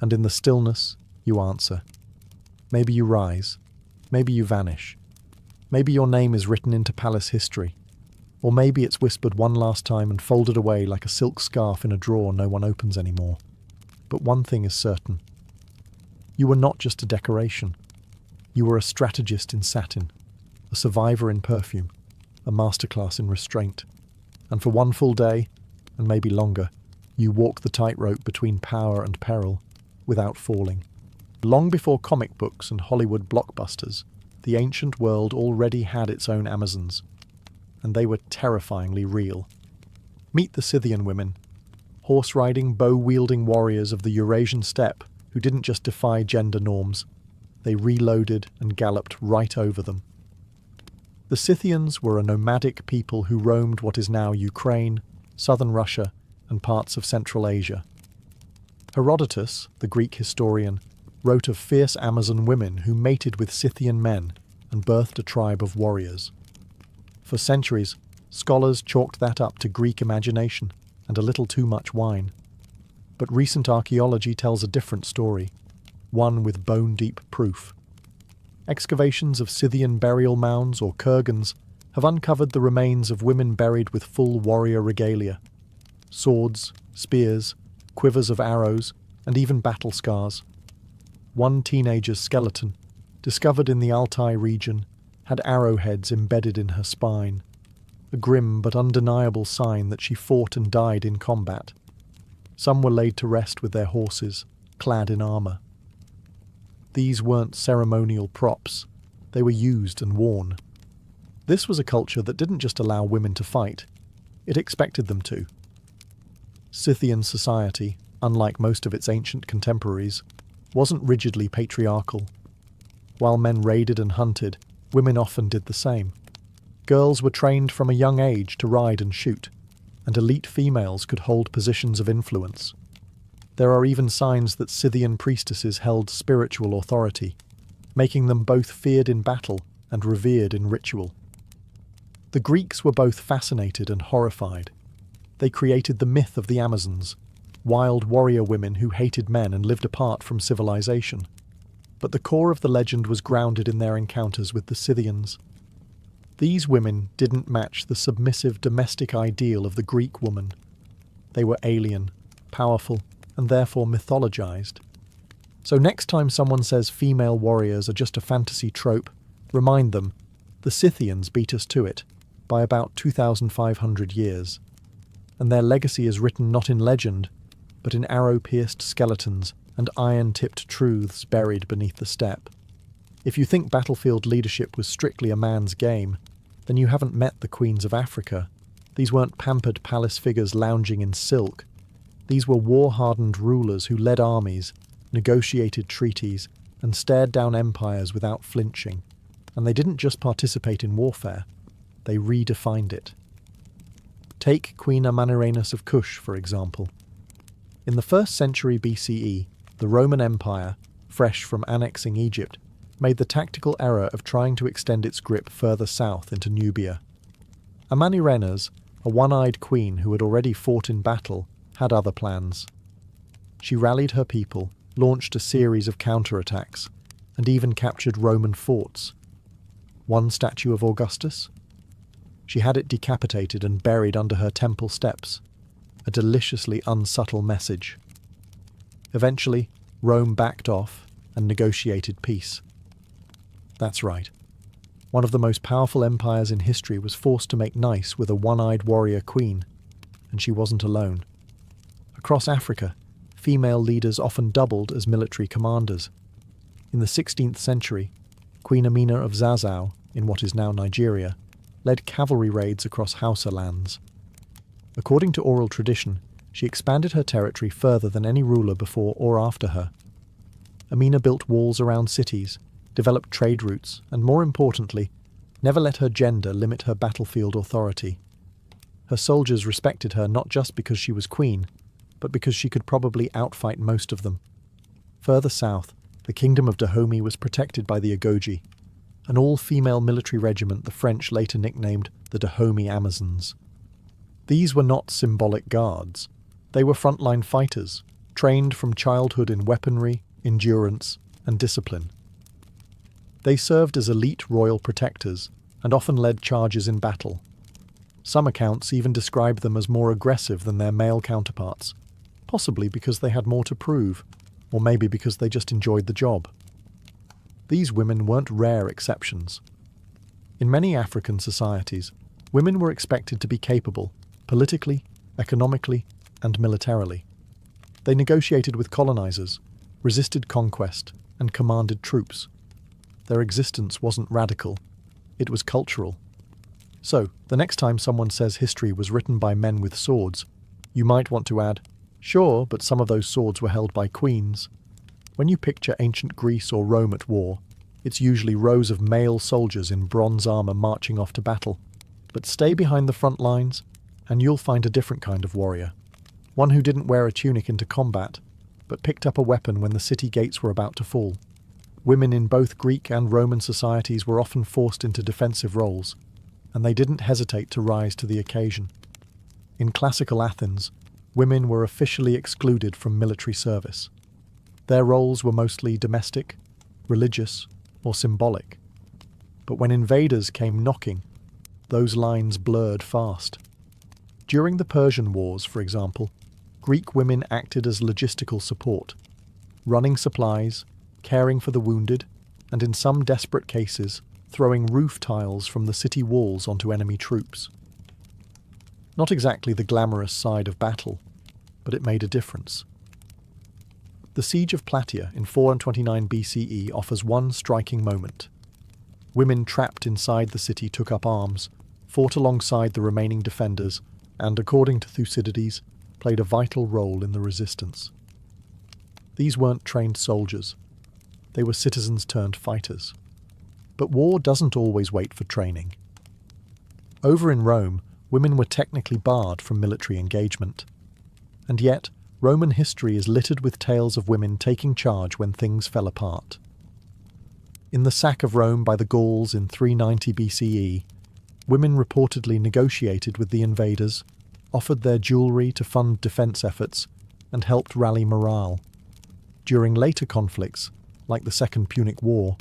and in the stillness, you answer. Maybe you rise, maybe you vanish, maybe your name is written into palace history, or maybe it's whispered one last time and folded away like a silk scarf in a drawer no one opens anymore. But one thing is certain. You were not just a decoration. You were a strategist in satin, a survivor in perfume, a masterclass in restraint. And for one full day, and maybe longer, you walk the tightrope between power and peril, without falling. Long before comic books and Hollywood blockbusters, the ancient world already had its own Amazons, and they were terrifyingly real. Meet the Scythian women, horse-riding, bow-wielding warriors of the Eurasian steppe who didn't just defy gender norms, they reloaded and galloped right over them. The Scythians were a nomadic people who roamed what is now Ukraine, southern Russia, and parts of Central Asia. Herodotus, the Greek historian, wrote of fierce Amazon women who mated with Scythian men and birthed a tribe of warriors. For centuries, scholars chalked that up to Greek imagination and a little too much wine. But recent archaeology tells a different story, one with bone-deep proof. Excavations of Scythian burial mounds or kurgans have uncovered the remains of women buried with full warrior regalia. Swords, spears, quivers of arrows, and even battle scars. One teenager's skeleton, discovered in the Altai region, had arrowheads embedded in her spine, a grim but undeniable sign that she fought and died in combat. Some were laid to rest with their horses, clad in armour. These weren't ceremonial props, they were used and worn. This was a culture that didn't just allow women to fight, it expected them to. Scythian society, unlike most of its ancient contemporaries, wasn't rigidly patriarchal. While men raided and hunted, women often did the same. Girls were trained from a young age to ride and shoot, and elite females could hold positions of influence. There are even signs that Scythian priestesses held spiritual authority, making them both feared in battle and revered in ritual. The Greeks were both fascinated and horrified. They created the myth of the Amazons, wild warrior women who hated men and lived apart from civilization. But the core of the legend was grounded in their encounters with the Scythians. These women didn't match the submissive domestic ideal of the Greek woman. They were alien, powerful, and therefore mythologized. So next time someone says female warriors are just a fantasy trope, remind them, the Scythians beat us to it by about 2,500 years. And their legacy is written not in legend, but in arrow-pierced skeletons and iron-tipped truths buried beneath the steppe. If you think battlefield leadership was strictly a man's game, then you haven't met the queens of Africa. These weren't pampered palace figures lounging in silk. These were war-hardened rulers who led armies, negotiated treaties, and stared down empires without flinching. And they didn't just participate in warfare, they redefined it. Take Queen Amanirenas of Kush, for example. In the 1st century BCE, the Roman Empire, fresh from annexing Egypt, made the tactical error of trying to extend its grip further south into Nubia. Amanirenas, a one-eyed queen who had already fought in battle, had other plans. She rallied her people, launched a series of counterattacks, and even captured Roman forts. One statue of Augustus? She had it decapitated and buried under her temple steps, a deliciously unsubtle message. Eventually, Rome backed off and negotiated peace. That's right. One of the most powerful empires in history was forced to make nice with a one-eyed warrior queen, and she wasn't alone. Across Africa, female leaders often doubled as military commanders. In the 16th century, Queen Amina of Zazzau, in what is now Nigeria, led cavalry raids across Hausa lands. According to oral tradition, she expanded her territory further than any ruler before or after her. Amina built walls around cities, developed trade routes, and more importantly, never let her gender limit her battlefield authority. Her soldiers respected her not just because she was queen, but because she could probably outfight most of them. Further south, the kingdom of Dahomey was protected by the Agoji, an all-female military regiment the French later nicknamed the Dahomey Amazons. These were not symbolic guards. They were frontline fighters, trained from childhood in weaponry, endurance, and discipline. They served as elite royal protectors and often led charges in battle. Some accounts even describe them as more aggressive than their male counterparts, possibly because they had more to prove, or maybe because they just enjoyed the job. These women weren't rare exceptions. In many African societies, women were expected to be capable, politically, economically, and militarily. They negotiated with colonizers, resisted conquest, and commanded troops. Their existence wasn't radical, it was cultural. So, the next time someone says history was written by men with swords, you might want to add, sure, but some of those swords were held by queens. When you picture ancient Greece or Rome at war, it's usually rows of male soldiers in bronze armor marching off to battle. But stay behind the front lines, and you'll find a different kind of warrior. One who didn't wear a tunic into combat, but picked up a weapon when the city gates were about to fall. Women in both Greek and Roman societies were often forced into defensive roles, and they didn't hesitate to rise to the occasion. In classical Athens, women were officially excluded from military service. Their roles were mostly domestic, religious, or symbolic. But when invaders came knocking, those lines blurred fast. During the Persian Wars, for example, Greek women acted as logistical support, running supplies, caring for the wounded, and in some desperate cases, throwing roof tiles from the city walls onto enemy troops. Not exactly the glamorous side of battle, but it made a difference. The Siege of Plataea in 429 BCE offers one striking moment. Women trapped inside the city took up arms, fought alongside the remaining defenders, and, according to Thucydides, played a vital role in the resistance. These weren't trained soldiers. They were citizens turned fighters. But war doesn't always wait for training. Over in Rome, women were technically barred from military engagement. And yet, Roman history is littered with tales of women taking charge when things fell apart. In the sack of Rome by the Gauls in 390 BCE, women reportedly negotiated with the invaders, offered their jewelry to fund defense efforts, and helped rally morale. During later conflicts, like the Second Punic War,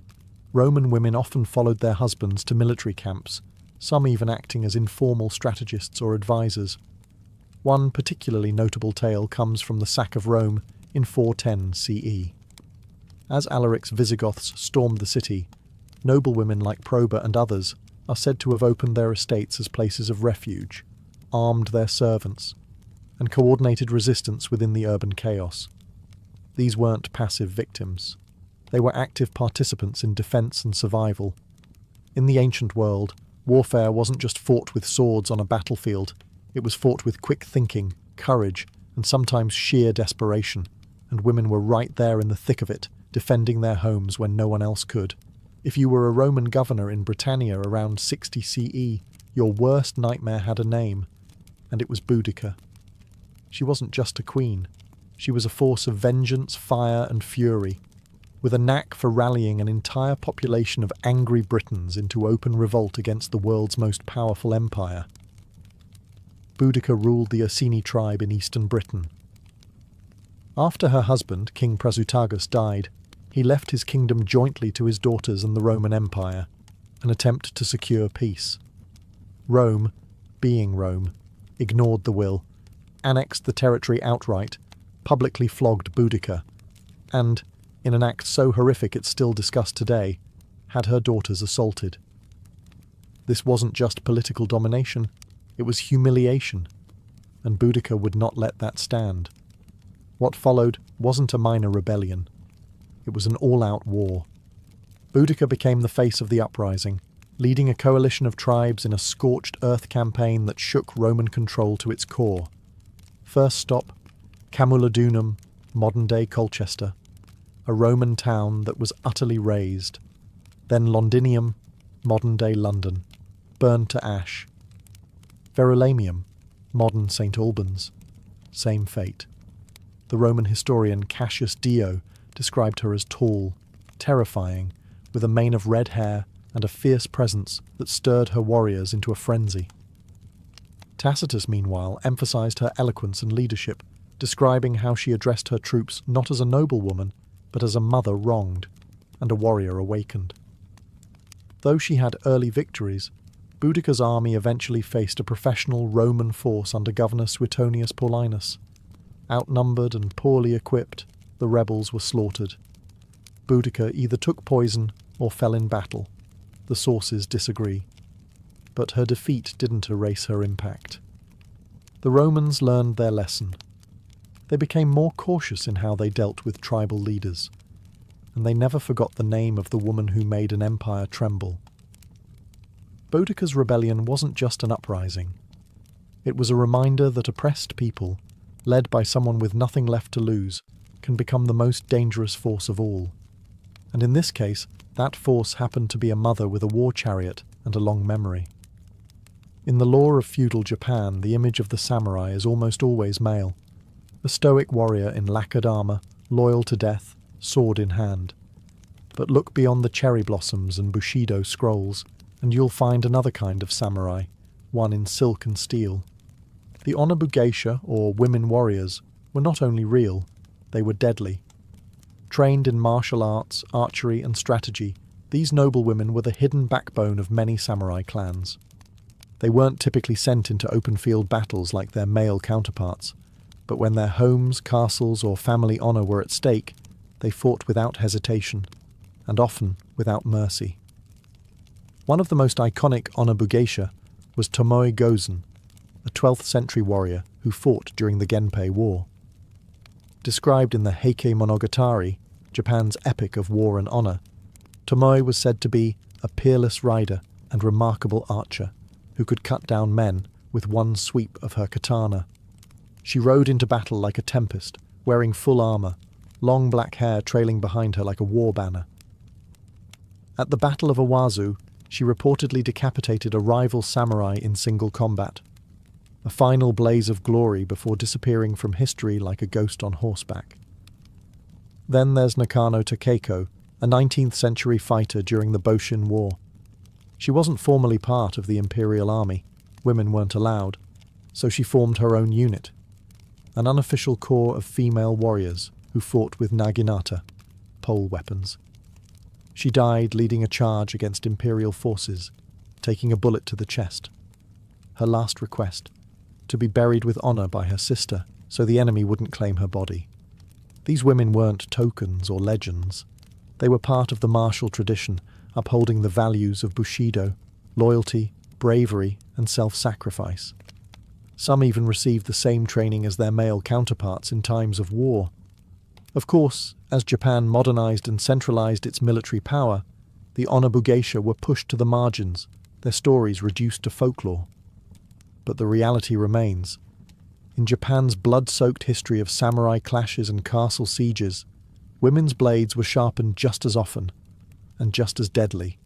Roman women often followed their husbands to military camps, some even acting as informal strategists or advisors. One particularly notable tale comes from the sack of Rome in 410 CE. As Alaric's Visigoths stormed the city, noblewomen like Proba and others are said to have opened their estates as places of refuge, armed their servants, and coordinated resistance within the urban chaos. These weren't passive victims. They were active participants in defense and survival. In the ancient world, warfare wasn't just fought with swords on a battlefield, it was fought with quick thinking, courage, and sometimes sheer desperation, and women were right there in the thick of it, defending their homes when no one else could. If you were a Roman governor in Britannia around 60 CE, your worst nightmare had a name, and it was Boudica. She wasn't just a queen. She was a force of vengeance, fire, and fury, with a knack for rallying an entire population of angry Britons into open revolt against the world's most powerful empire. Boudica ruled the Ursini tribe in eastern Britain. After her husband, King Prasutagus, died, he left his kingdom jointly to his daughters and the Roman Empire, an attempt to secure peace. Rome, being Rome, ignored the will, annexed the territory outright, publicly flogged Boudica, and, in an act so horrific it's still discussed today, had her daughters assaulted. This wasn't just political domination, it was humiliation, and Boudica would not let that stand. What followed wasn't a minor rebellion. It was an all-out war. Boudica became the face of the uprising, leading a coalition of tribes in a scorched earth campaign that shook Roman control to its core. First stop, Camulodunum, modern-day Colchester, a Roman town that was utterly razed. Then Londinium, modern-day London, burned to ash. Verulamium, modern St. Albans, same fate. The Roman historian Cassius Dio described her as tall, terrifying, with a mane of red hair and a fierce presence that stirred her warriors into a frenzy. Tacitus, meanwhile, emphasized her eloquence and leadership, describing how she addressed her troops not as a noblewoman, but as a mother wronged, and a warrior awakened. Though she had early victories, Boudica's army eventually faced a professional Roman force under Governor Suetonius Paulinus. Outnumbered and poorly equipped, the rebels were slaughtered. Boudica either took poison or fell in battle. The sources disagree. But her defeat didn't erase her impact. The Romans learned their lesson. They became more cautious in how they dealt with tribal leaders, and they never forgot the name of the woman who made an empire tremble. Boudica's rebellion wasn't just an uprising. It was a reminder that oppressed people, led by someone with nothing left to lose, can become the most dangerous force of all. And in this case, that force happened to be a mother with a war chariot and a long memory. In the lore of feudal Japan, the image of the samurai is almost always male. A stoic warrior in lacquered armor, loyal to death, sword in hand. But look beyond the cherry blossoms and Bushido scrolls, and you'll find another kind of samurai, one in silk and steel. The Onabu geisha, or women warriors, were not only real, they were deadly. Trained in martial arts, archery, and strategy, these noblewomen were the hidden backbone of many samurai clans. They weren't typically sent into open-field battles like their male counterparts, but when their homes, castles, or family honor were at stake, they fought without hesitation, and often without mercy. One of the most iconic Onabu geisha was Tomoe Gozen, a 12th century warrior who fought during the Genpei War. Described in the Heike Monogatari, Japan's epic of war and honor, Tomoe was said to be a peerless rider and remarkable archer who could cut down men with one sweep of her katana. She rode into battle like a tempest, wearing full armor, long black hair trailing behind her like a war banner. At the Battle of Owazu, she reportedly decapitated a rival samurai in single combat, a final blaze of glory before disappearing from history like a ghost on horseback. Then there's Nakano Takeiko, a 19th century fighter during the Boshin War. She wasn't formally part of the imperial army, women weren't allowed, so she formed her own unit. an unofficial corps of female warriors who fought with naginata, pole weapons. She died leading a charge against imperial forces, taking a bullet to the chest. Her last request, to be buried with honor by her sister so the enemy wouldn't claim her body. These women weren't tokens or legends. They were part of the martial tradition, upholding the values of Bushido, loyalty, bravery, and self-sacrifice. Some even received the same training as their male counterparts in times of war. Of course, as Japan modernized and centralized its military power, the Onabu geisha were pushed to the margins, their stories reduced to folklore. But the reality remains. In Japan's blood-soaked history of samurai clashes and castle sieges, women's blades were sharpened just as often, and just as deadly.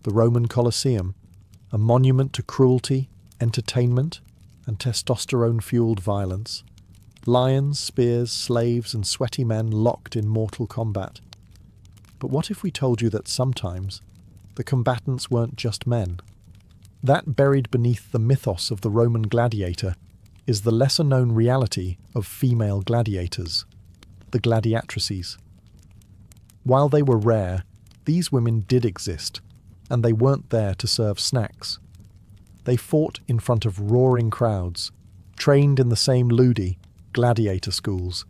The Roman Colosseum, a monument to cruelty, entertainment, and testosterone-fueled violence. Lions, spears, slaves, and sweaty men locked in mortal combat. But what if we told you that sometimes the combatants weren't just men? That buried beneath the mythos of the Roman gladiator is the lesser-known reality of female gladiators, the gladiatrices. While they were rare, these women did exist, and they weren't there to serve snacks. They fought in front of roaring crowds, trained in the same ludi, gladiator schools,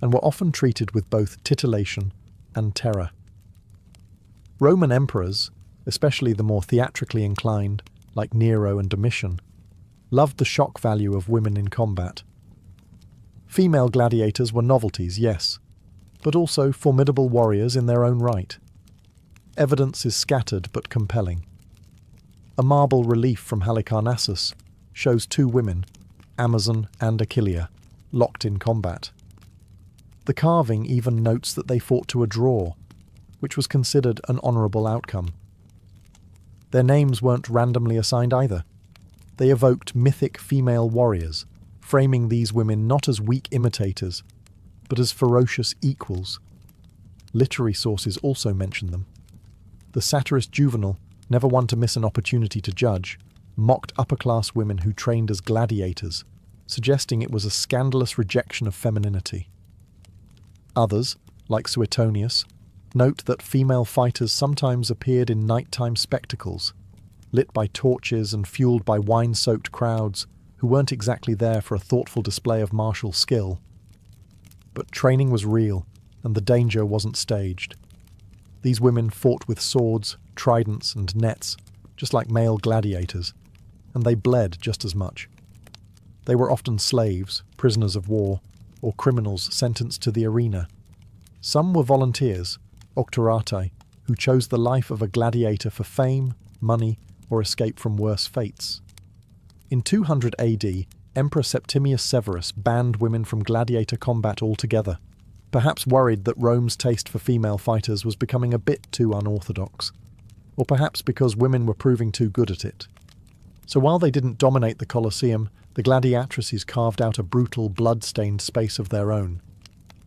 and were often treated with both titillation and terror. Roman emperors, especially the more theatrically inclined, like Nero and Domitian, loved the shock value of women in combat. Female gladiators were novelties, yes, but also formidable warriors in their own right. Evidence is scattered but compelling. A marble relief from Halicarnassus shows two women, Amazon and Achillea, locked in combat. The carving even notes that they fought to a draw, which was considered an honourable outcome. Their names weren't randomly assigned either. They evoked mythic female warriors, framing these women not as weak imitators, but as ferocious equals. Literary sources also mention them. The satirist Juvenal, never one to miss an opportunity to judge, mocked upper-class women who trained as gladiators, suggesting it was a scandalous rejection of femininity. Others, like Suetonius, note that female fighters sometimes appeared in nighttime spectacles, lit by torches and fueled by wine-soaked crowds who weren't exactly there for a thoughtful display of martial skill. But training was real, and the danger wasn't staged. These women fought with swords, tridents, and nets, just like male gladiators, and they bled just as much. They were often slaves, prisoners of war, or criminals sentenced to the arena. Some were volunteers, octoratae, who chose the life of a gladiator for fame, money, or escape from worse fates. In 200 AD, Emperor Septimius Severus banned women from gladiator combat altogether, perhaps worried that Rome's taste for female fighters was becoming a bit too unorthodox, or perhaps because women were proving too good at it. So while they didn't dominate the Colosseum, the gladiatrices carved out a brutal, blood-stained space of their own.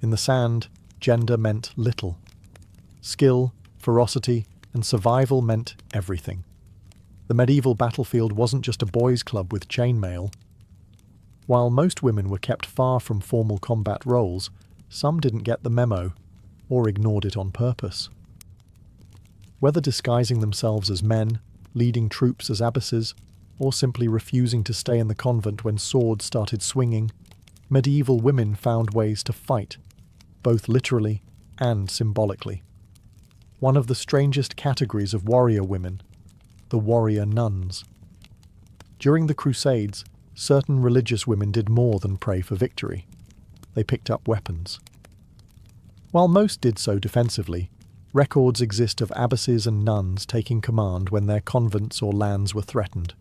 In the sand, gender meant little. Skill, ferocity, and survival meant everything. The medieval battlefield wasn't just a boys' club with chainmail. While most women were kept far from formal combat roles, some didn't get the memo, or ignored it on purpose. Whether disguising themselves as men, leading troops as abbesses, or simply refusing to stay in the convent when swords started swinging, medieval women found ways to fight, both literally and symbolically. One of the strangest categories of warrior women, the warrior nuns. During the Crusades, certain religious women did more than pray for victory. They picked up weapons. While most did so defensively, records exist of abbesses and nuns taking command when their convents or lands were threatened.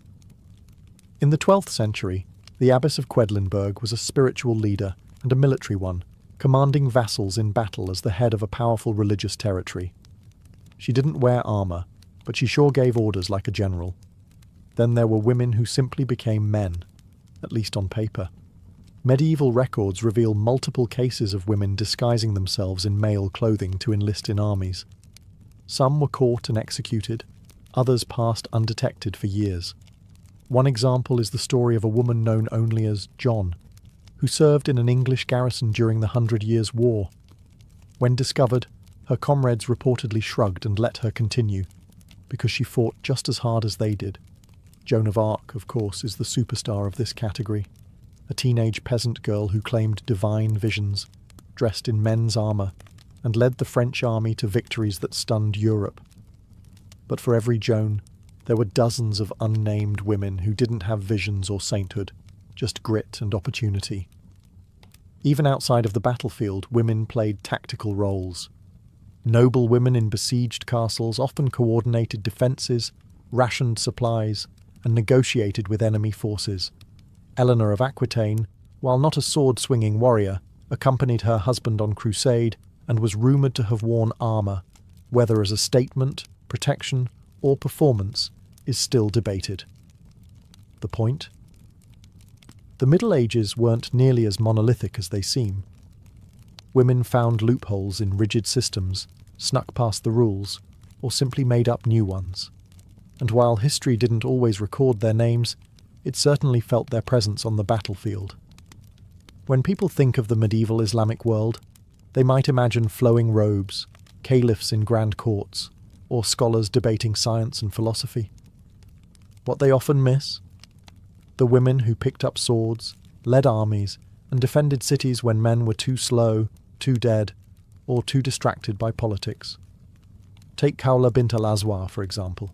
In the 12th century, the abbess of Quedlinburg was a spiritual leader and a military one, commanding vassals in battle as the head of a powerful religious territory. She didn't wear armour, but she sure gave orders like a general. Then there were women who simply became men, at least on paper. Medieval records reveal multiple cases of women disguising themselves in male clothing to enlist in armies. Some were caught and executed, others passed undetected for years. One example is the story of a woman known only as John. who served in an English garrison during the 100 Years' War. When discovered, her comrades reportedly shrugged and let her continue, because she fought just as hard as they did. Joan of Arc, of course, is the superstar of this category, a teenage peasant girl who claimed divine visions, dressed in men's armour, and led the French army to victories that stunned Europe. But for every Joan, there were dozens of unnamed women who didn't have visions or sainthood, just grit and opportunity. Even outside of the battlefield, women played tactical roles. Noble women in besieged castles often coordinated defences, rationed supplies, and negotiated with enemy forces. Eleanor of Aquitaine, while not a sword-swinging warrior, accompanied her husband on crusade and was rumoured to have worn armour, whether as a statement, protection, or performance, is still debated. The point? The Middle Ages weren't nearly as monolithic as they seem. Women found loopholes in rigid systems, snuck past the rules, or simply made up new ones. And while history didn't always record their names, it certainly felt their presence on the battlefield. When people think of the medieval Islamic world, they might imagine flowing robes, caliphs in grand courts, or scholars debating science and philosophy. What they often miss? The women who picked up swords, led armies, and defended cities when men were too slow, too dead, or too distracted by politics. Take Khawla bint al-Azwar, for example,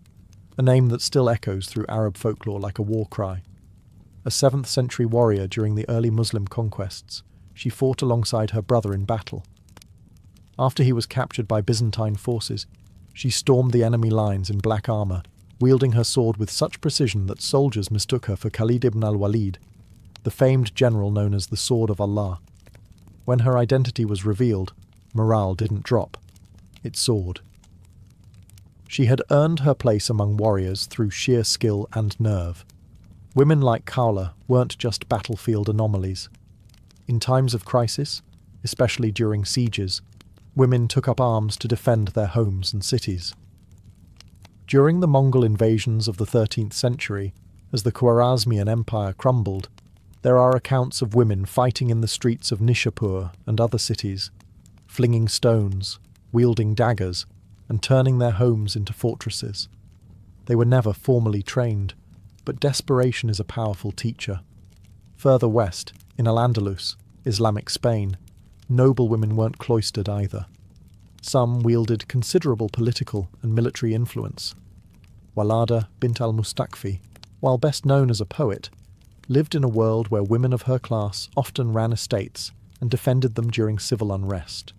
a name that still echoes through Arab folklore like a war cry. A 7th century warrior during the early Muslim conquests, she fought alongside her brother in battle. After he was captured by Byzantine forces, she stormed the enemy lines in black armour, wielding her sword with such precision that soldiers mistook her for Khalid ibn al-Walid, the famed general known as the Sword of Allah. When her identity was revealed, morale didn't drop. It soared. She had earned her place among warriors through sheer skill and nerve. Women like Khawla weren't just battlefield anomalies. In times of crisis, especially during sieges, women took up arms to defend their homes and cities. During the Mongol invasions of the 13th century, as the Khwarezmian Empire crumbled, there are accounts of women fighting in the streets of Nishapur and other cities, flinging stones, wielding daggers, and turning their homes into fortresses. They were never formally trained, but desperation is a powerful teacher. Further west, in Al-Andalus, Islamic Spain, noble women weren't cloistered either. Some wielded considerable political and military influence. Walada bint al-Mustakfi, while best known as a poet, lived in a world where women of her class often ran estates and defended them during civil unrest.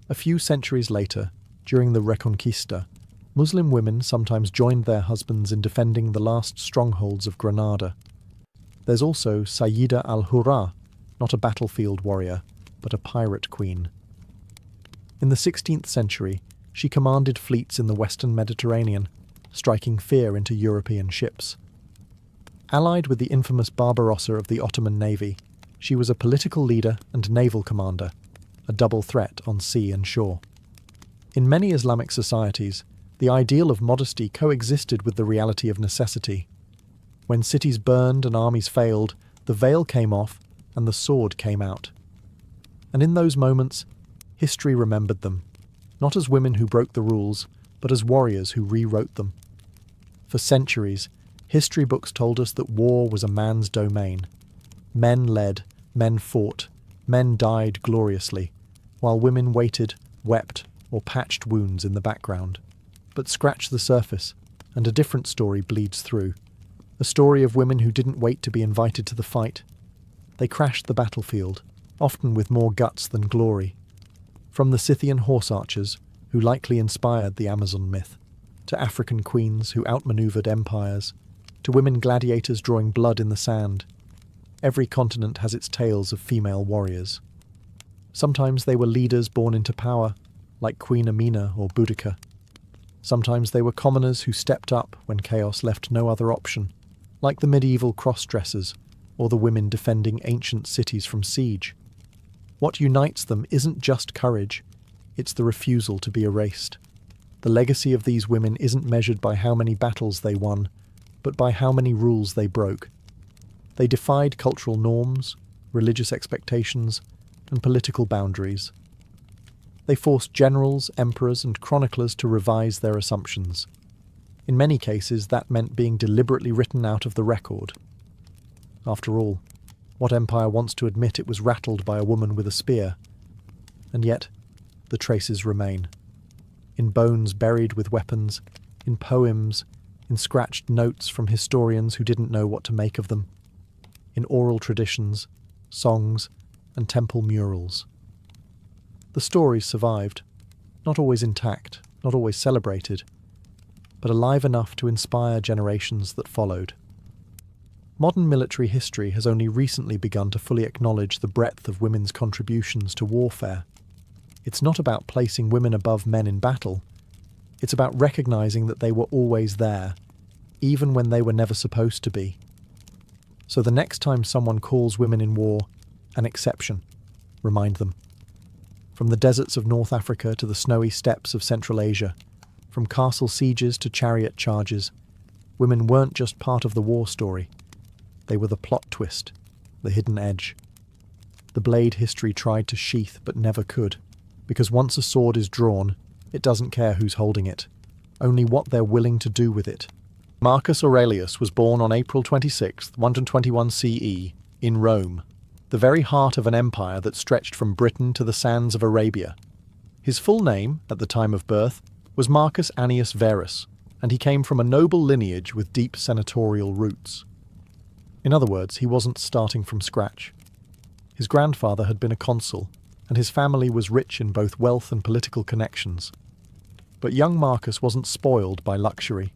A few centuries later, during the Reconquista, Muslim women sometimes joined their husbands in defending the last strongholds of Granada. There's also Sayyida al-Hurra, not a battlefield warrior, but a pirate queen. In the 16th century, she commanded fleets in the western Mediterranean, striking fear into European ships. Allied with the infamous Barbarossa of the Ottoman navy, she was a political leader and naval commander, a double threat on sea and shore. In many Islamic societies, the ideal of modesty coexisted with the reality of necessity. When cities burned and armies failed, the veil came off and the sword came out. And in those moments, history remembered them, not as women who broke the rules, but as warriors who rewrote them. For centuries, history books told us that war was a man's domain. Men led, men fought, men died gloriously, while women waited, wept, or patched wounds in the background. But scratch the surface, and a different story bleeds through. A story of women who didn't wait to be invited to the fight. They crashed the battlefield, often with more guts than glory. From the Scythian horse archers, who likely inspired the Amazon myth, to African queens who outmaneuvered empires, to women gladiators drawing blood in the sand. Every continent has its tales of female warriors. Sometimes they were leaders born into power, like Queen Amina or Boudica. Sometimes they were commoners who stepped up when chaos left no other option, like the medieval cross-dressers or the women defending ancient cities from siege. What unites them isn't just courage, it's the refusal to be erased. The legacy of these women isn't measured by how many battles they won, but by how many rules they broke. They defied cultural norms, religious expectations, and political boundaries. They forced generals, emperors, and chroniclers to revise their assumptions. In many cases, that meant being deliberately written out of the record. After all, what empire wants to admit it was rattled by a woman with a spear? And yet, the traces remain. In bones buried with weapons, in poems, in scratched notes from historians who didn't know what to make of them, in oral traditions, songs, and temple murals. The stories survived, not always intact, not always celebrated, but alive enough to inspire generations that followed. Modern military history has only recently begun to fully acknowledge the breadth of women's contributions to warfare. It's not about placing women above men in battle. It's about recognizing that they were always there, even when they were never supposed to be. So the next time someone calls women in war an exception, remind them. From the deserts of North Africa to the snowy steppes of Central Asia, from castle sieges to chariot charges, women weren't just part of the war story. They were the plot twist, the hidden edge. The blade history tried to sheath but never could, because once a sword is drawn, it doesn't care who's holding it, only what they're willing to do with it. Marcus Aurelius was born on April 26, 121 CE, in Rome, the very heart of an empire that stretched from Britain to the sands of Arabia. His full name, at the time of birth, was Marcus Annius Verus, and he came from a noble lineage with deep senatorial roots. In other words, he wasn't starting from scratch. His grandfather had been a consul, and his family was rich in both wealth and political connections. But young Marcus wasn't spoiled by luxury.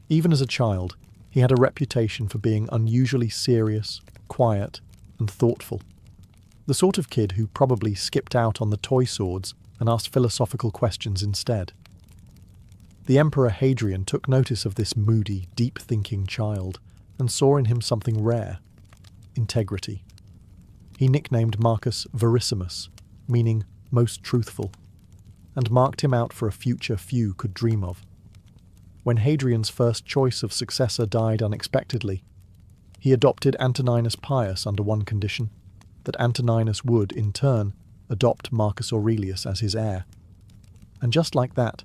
Even as a child, he had a reputation for being unusually serious, quiet, and thoughtful. The sort of kid who probably skipped out on the toy swords and asked philosophical questions instead. The Emperor Hadrian took notice of this moody, deep-thinking child and saw in him something rare: integrity. He nicknamed Marcus Verissimus, meaning most truthful, and marked him out for a future few could dream of. When Hadrian's first choice of successor died unexpectedly, he adopted Antoninus Pius under one condition: that Antoninus would, in turn, adopt Marcus Aurelius as his heir. And just like that,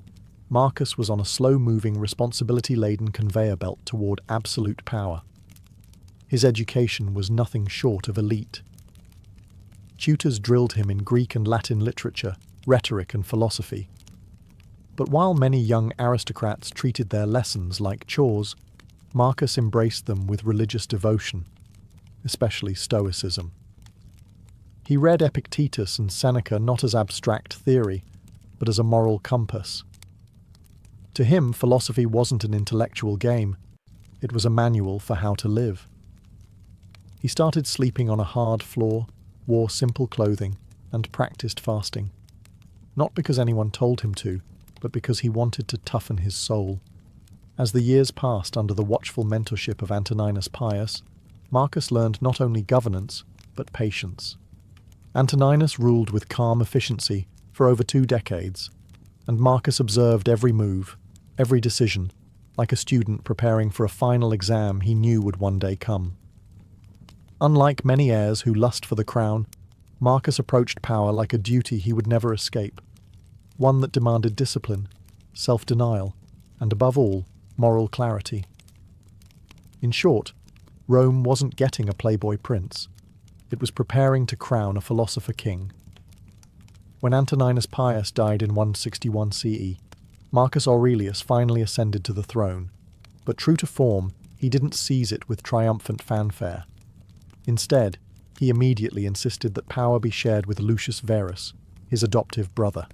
Marcus was on a slow-moving, responsibility-laden conveyor belt toward absolute power. His education was nothing short of elite. Tutors drilled him in Greek and Latin literature, rhetoric and philosophy. But while many young aristocrats treated their lessons like chores, Marcus embraced them with religious devotion, especially Stoicism. He read Epictetus and Seneca not as abstract theory, but as a moral compass. To him, philosophy wasn't an intellectual game, it was a manual for how to live. He started sleeping on a hard floor, wore simple clothing, and practiced fasting. Not because anyone told him to, but because he wanted to toughen his soul. As the years passed under the watchful mentorship of Antoninus Pius, Marcus learned not only governance, but patience. Antoninus ruled with calm efficiency for over 2 decades, and Marcus observed every move, every decision, like a student preparing for a final exam he knew would one day come. Unlike many heirs who lust for the crown, Marcus approached power like a duty he would never escape, one that demanded discipline, self-denial, and above all, moral clarity. In short, Rome wasn't getting a playboy prince. It was preparing to crown a philosopher king. When Antoninus Pius died in 161 CE, Marcus Aurelius finally ascended to the throne, but true to form, he didn't seize it with triumphant fanfare. Instead, he immediately insisted that power be shared with Lucius Verus, his adoptive brother.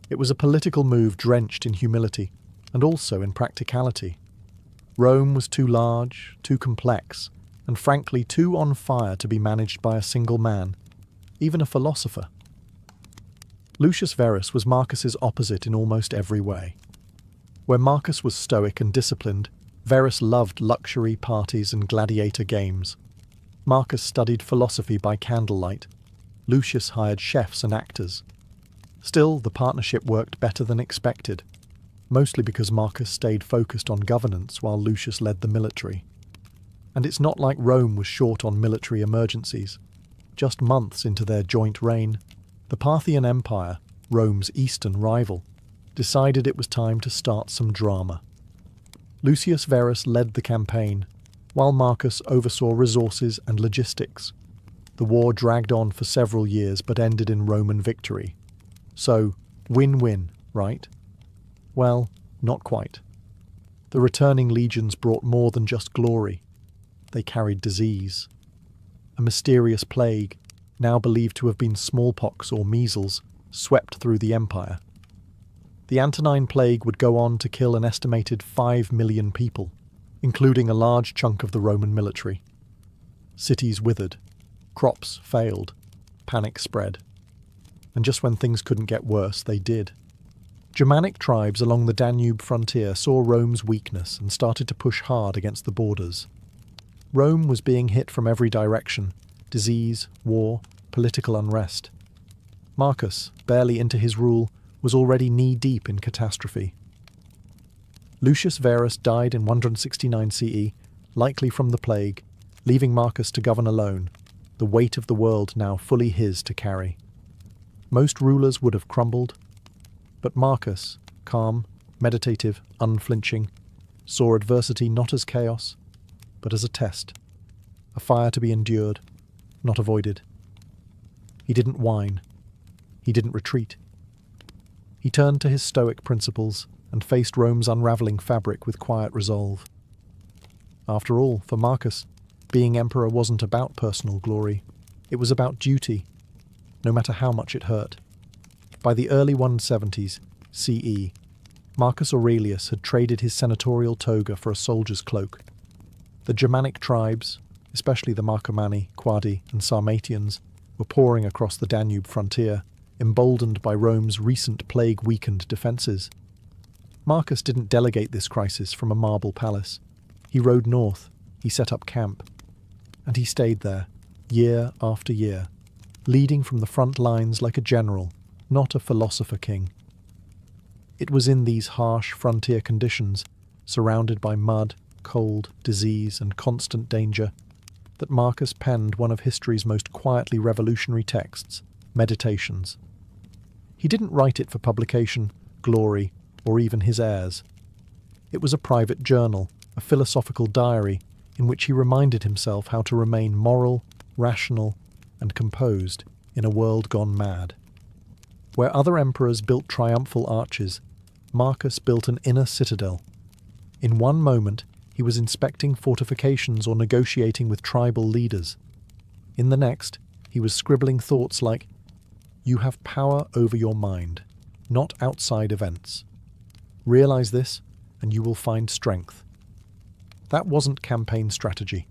It was a political move drenched in humility, and also in practicality. Rome was too large, too complex, and frankly too on fire to be managed by a single man, even a philosopher. Lucius Verus was Marcus's opposite in almost every way. Where Marcus was stoic and disciplined, Verus loved luxury parties and gladiator games. Marcus studied philosophy by candlelight. Lucius hired chefs and actors. Still, the partnership worked better than expected, mostly because Marcus stayed focused on governance while Lucius led the military. And it's not like Rome was short on military emergencies. Just months into their joint reign, the Parthian Empire, Rome's eastern rival, decided it was time to start some drama. Lucius Verus led the campaign, while Marcus oversaw resources and logistics. The war dragged on for several years but ended in Roman victory. So, win-win, right? Well, not quite. The returning legions brought more than just glory. They carried disease. A mysterious plague, now believed to have been smallpox or measles, swept through the empire. The Antonine Plague would go on to kill an estimated 5 million people, including a large chunk of the Roman military. Cities withered, crops failed, panic spread. And just when things couldn't get worse, they did. Germanic tribes along the Danube frontier saw Rome's weakness and started to push hard against the borders. Rome was being hit from every direction: disease, war, political unrest. Marcus, barely into his rule, was already knee-deep in catastrophe. Lucius Verus died in 169 CE, likely from the plague, leaving Marcus to govern alone, the weight of the world now fully his to carry. Most rulers would have crumbled, but Marcus, calm, meditative, unflinching, saw adversity not as chaos, but as a test, a fire to be endured, not avoided. He didn't whine. He didn't retreat. He turned to his stoic principles and faced Rome's unravelling fabric with quiet resolve. After all, for Marcus, being emperor wasn't about personal glory. It was about duty, no matter how much it hurt. By the early 170s CE, Marcus Aurelius had traded his senatorial toga for a soldier's cloak. The Germanic tribes, especially the Marcomanni, Quadi, and Sarmatians, were pouring across the Danube frontier, emboldened by Rome's recent plague-weakened defences. Marcus didn't delegate this crisis from a marble palace. He rode north, he set up camp, and he stayed there, year after year, leading from the front lines like a general, not a philosopher king. It was in these harsh frontier conditions, surrounded by mud, cold, disease, and constant danger, that Marcus penned one of history's most quietly revolutionary texts, Meditations. He didn't write it for publication, glory, or even his heirs. It was a private journal, a philosophical diary, in which he reminded himself how to remain moral, rational, and composed in a world gone mad. Where other emperors built triumphal arches, Marcus built an inner citadel. In one moment, he was inspecting fortifications or negotiating with tribal leaders. In the next, he was scribbling thoughts like, "You have power over your mind, not outside events. Realize this, and you will find strength." That wasn't campaign strategy.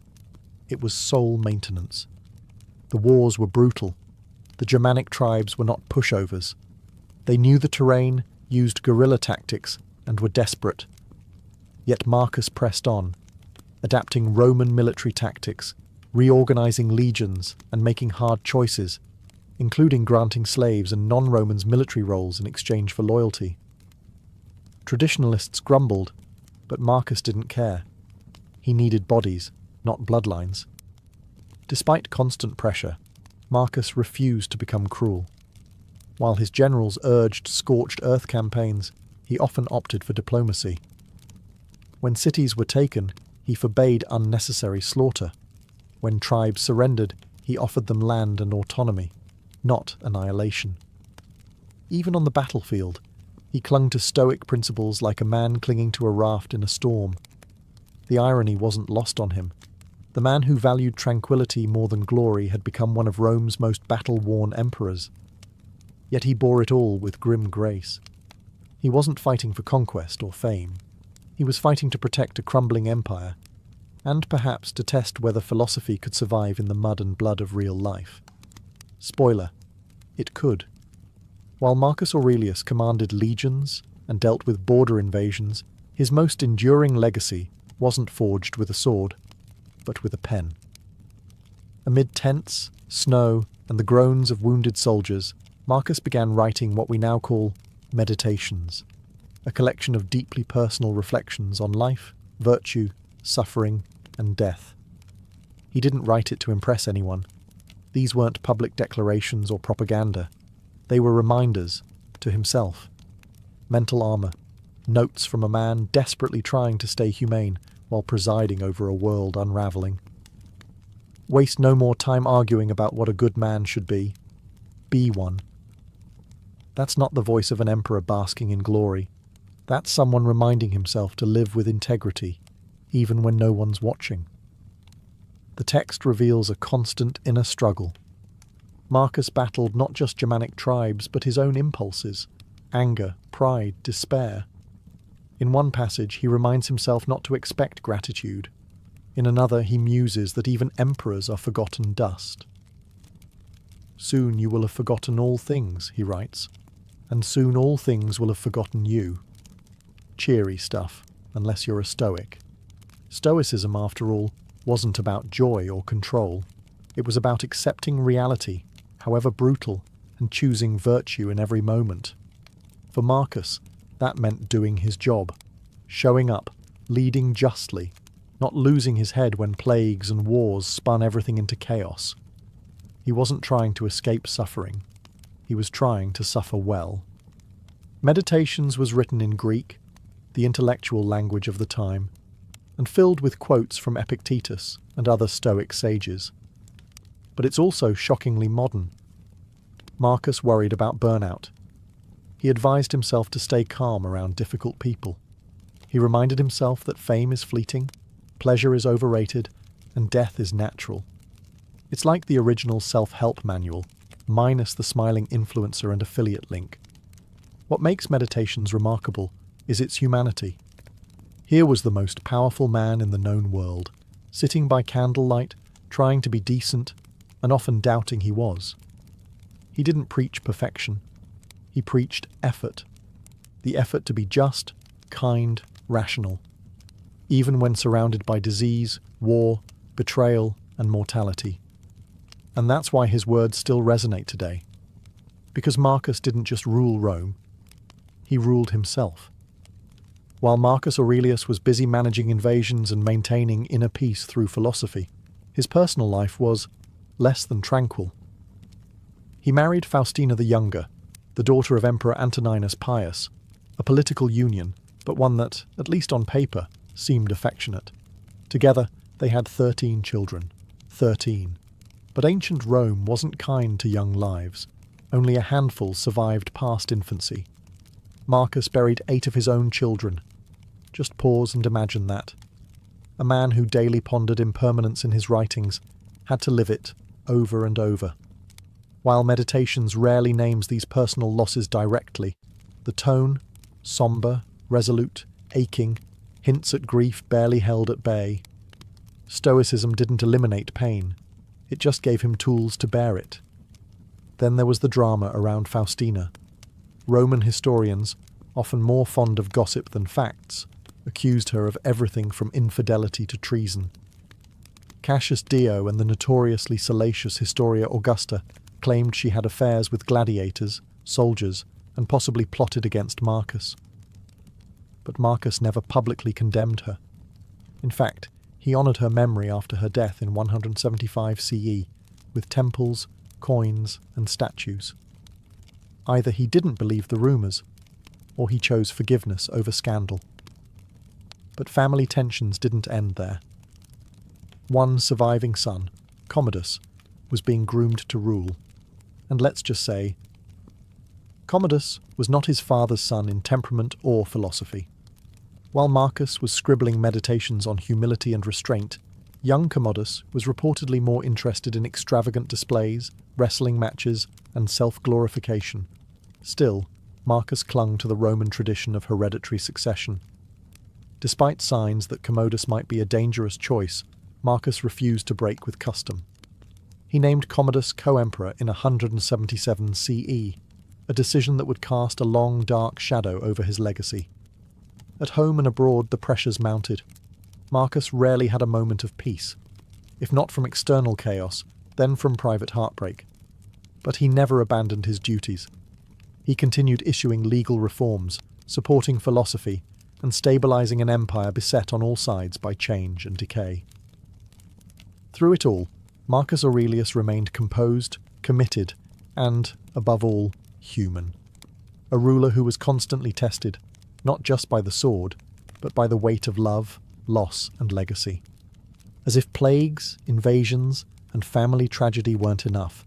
It was soul maintenance. The wars were brutal. The Germanic tribes were not pushovers. They knew the terrain, used guerrilla tactics, and were desperate. Yet Marcus pressed on, adapting Roman military tactics, reorganizing legions, and making hard choices, including granting slaves and non-Romans military roles in exchange for loyalty. Traditionalists grumbled, but Marcus didn't care. He needed bodies, not bloodlines. Despite constant pressure, Marcus refused to become cruel. While his generals urged scorched earth campaigns, he often opted for diplomacy. When cities were taken, he forbade unnecessary slaughter. When tribes surrendered, he offered them land and autonomy, not annihilation. Even on the battlefield, he clung to stoic principles like a man clinging to a raft in a storm. The irony wasn't lost on him. The man who valued tranquility more than glory had become one of Rome's most battle-worn emperors. Yet he bore it all with grim grace. He wasn't fighting for conquest or fame. He was fighting to protect a crumbling empire, and perhaps to test whether philosophy could survive in the mud and blood of real life. Spoiler: it could. While Marcus Aurelius commanded legions and dealt with border invasions, his most enduring legacy wasn't forged with a sword, but with a pen. Amid tents, snow, and the groans of wounded soldiers, Marcus began writing what we now call Meditations, a collection of deeply personal reflections on life, virtue, suffering, and death. He didn't write it to impress anyone. These weren't public declarations or propaganda. They were reminders, to himself. Mental armor. Notes from a man desperately trying to stay humane while presiding over a world unraveling. Waste no more time arguing about what a good man should be. Be one. That's not the voice of an emperor basking in glory. That's someone reminding himself to live with integrity, even when no one's watching. The text reveals a constant inner struggle. Marcus battled not just Germanic tribes, but his own impulses, anger, pride, despair. In one passage, he reminds himself not to expect gratitude. In another, he muses that even emperors are forgotten dust. Soon you will have forgotten all things, he writes, and soon all things will have forgotten you. Cheery stuff, unless you're a Stoic. Stoicism, after all, wasn't about joy or control. It was about accepting reality, however brutal, and choosing virtue in every moment. For Marcus, that meant doing his job, showing up, leading justly, not losing his head when plagues and wars spun everything into chaos. He wasn't trying to escape suffering. He was trying to suffer well. Meditations was written in Greek, the intellectual language of the time, and filled with quotes from Epictetus and other Stoic sages. But it's also shockingly modern. Marcus worried about burnout. He advised himself to stay calm around difficult people. He reminded himself that fame is fleeting, pleasure is overrated, and death is natural. It's like the original self-help manual, minus the smiling influencer and affiliate link. What makes Meditations remarkable is its humanity. Here was the most powerful man in the known world, sitting by candlelight, trying to be decent, and often doubting he was. He didn't preach perfection. He preached effort. The effort to be just, kind, rational, even when surrounded by disease, war, betrayal, and mortality. And that's why his words still resonate today. Because Marcus didn't just rule Rome, he ruled himself. While Marcus Aurelius was busy managing invasions and maintaining inner peace through philosophy, his personal life was less than tranquil. He married Faustina the Younger, the daughter of Emperor Antoninus Pius, a political union, but one that, at least on paper, seemed affectionate. Together, they had 13 children. 13. But ancient Rome wasn't kind to young lives. Only a handful survived past infancy. Marcus buried 8 of his own children. Just pause and imagine that. A man who daily pondered impermanence in his writings had to live it over and over. While Meditations rarely names these personal losses directly, the tone, sombre, resolute, aching, hints at grief barely held at bay. Stoicism didn't eliminate pain. It just gave him tools to bear it. Then there was the drama around Faustina. Roman historians, often more fond of gossip than facts, accused her of everything from infidelity to treason. Cassius Dio and the notoriously salacious Historia Augusta claimed she had affairs with gladiators, soldiers, and possibly plotted against Marcus. But Marcus never publicly condemned her. In fact, he honoured her memory after her death in 175 CE, with temples, coins, and statues. Either he didn't believe the rumours, or he chose forgiveness over scandal. But family tensions didn't end there. One surviving son, Commodus, was being groomed to rule. And let's just say, Commodus was not his father's son in temperament or philosophy. While Marcus was scribbling meditations on humility and restraint, young Commodus was reportedly more interested in extravagant displays, wrestling matches, and self-glorification. Still, Marcus clung to the Roman tradition of hereditary succession. Despite signs that Commodus might be a dangerous choice, Marcus refused to break with custom. He named Commodus co-emperor in 177 CE, a decision that would cast a long, dark shadow over his legacy. At home and abroad, the pressures mounted. Marcus rarely had a moment of peace, if not from external chaos, then from private heartbreak. But he never abandoned his duties. He continued issuing legal reforms, supporting philosophy, and stabilizing an empire beset on all sides by change and decay. Through it all, Marcus Aurelius remained composed, committed, and, above all, human. A ruler who was constantly tested, not just by the sword, but by the weight of love, loss, and legacy. As if plagues, invasions, and family tragedy weren't enough,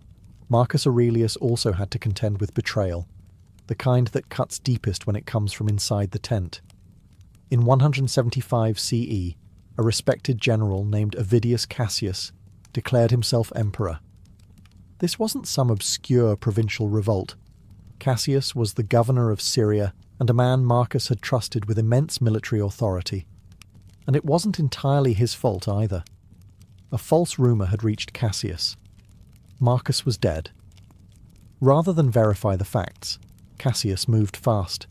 Marcus Aurelius also had to contend with betrayal, the kind that cuts deepest when it comes from inside the tent. In 175 CE, a respected general named Avidius Cassius declared himself emperor. This wasn't some obscure provincial revolt. Cassius was the governor of Syria and a man Marcus had trusted with immense military authority. And it wasn't entirely his fault either. A false rumour had reached Cassius. Marcus was dead. Rather than verify the facts, Cassius moved fast.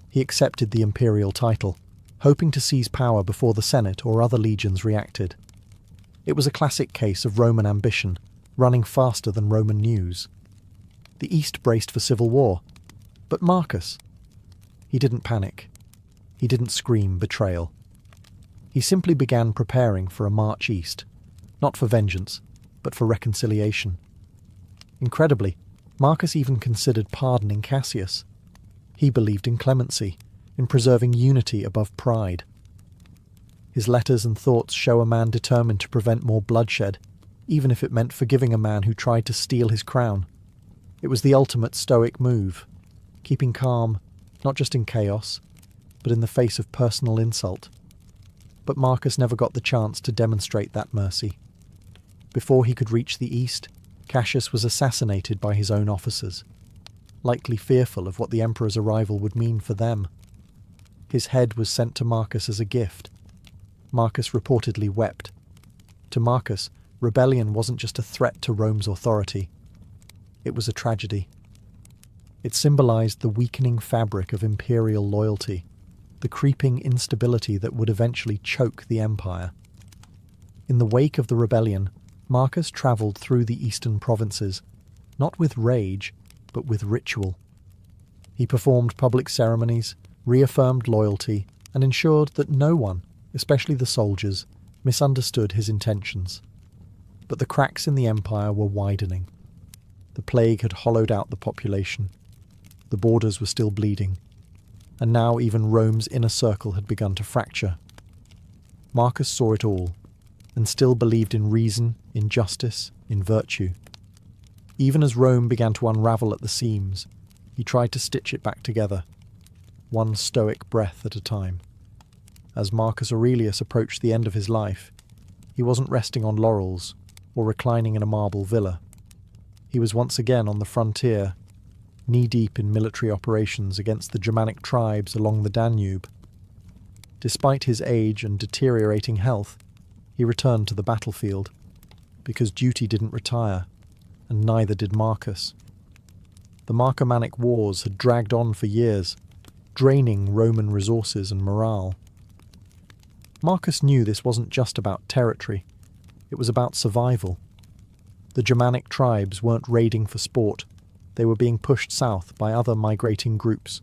He accepted the imperial title, hoping to seize power before the Senate or other legions reacted. It was a classic case of Roman ambition, running faster than Roman news. The East braced for civil war. But Marcus, he didn't panic. He didn't scream betrayal. He simply began preparing for a march east, not for vengeance, but for reconciliation. Incredibly, Marcus even considered pardoning Cassius. He believed in clemency, in preserving unity above pride. His letters and thoughts show a man determined to prevent more bloodshed, even if it meant forgiving a man who tried to steal his crown. It was the ultimate stoic move, keeping calm, not just in chaos, but in the face of personal insult. But Marcus never got the chance to demonstrate that mercy. Before he could reach the east, Cassius was assassinated by his own officers, likely fearful of what the emperor's arrival would mean for them. His head was sent to Marcus as a gift. Marcus reportedly wept. To Marcus, rebellion wasn't just a threat to Rome's authority. It was a tragedy. It symbolized the weakening fabric of imperial loyalty, the creeping instability that would eventually choke the empire. In the wake of the rebellion, Marcus travelled through the eastern provinces, not with rage, but with ritual. He performed public ceremonies, reaffirmed loyalty, and ensured that no one, especially the soldiers, misunderstood his intentions. But the cracks in the empire were widening. The plague had hollowed out the population. The borders were still bleeding. And now even Rome's inner circle had begun to fracture. Marcus saw it all, and still believed in reason, in justice, in virtue. Even as Rome began to unravel at the seams, he tried to stitch it back together, one stoic breath at a time. As Marcus Aurelius approached the end of his life, he wasn't resting on laurels or reclining in a marble villa. He was once again on the frontier, knee-deep in military operations against the Germanic tribes along the Danube. Despite his age and deteriorating health, he returned to the battlefield, because duty didn't retire, and neither did Marcus. The Marcomannic Wars had dragged on for years, draining Roman resources and morale. Marcus knew this wasn't just about territory, it was about survival. The Germanic tribes weren't raiding for sport, they were being pushed south by other migrating groups,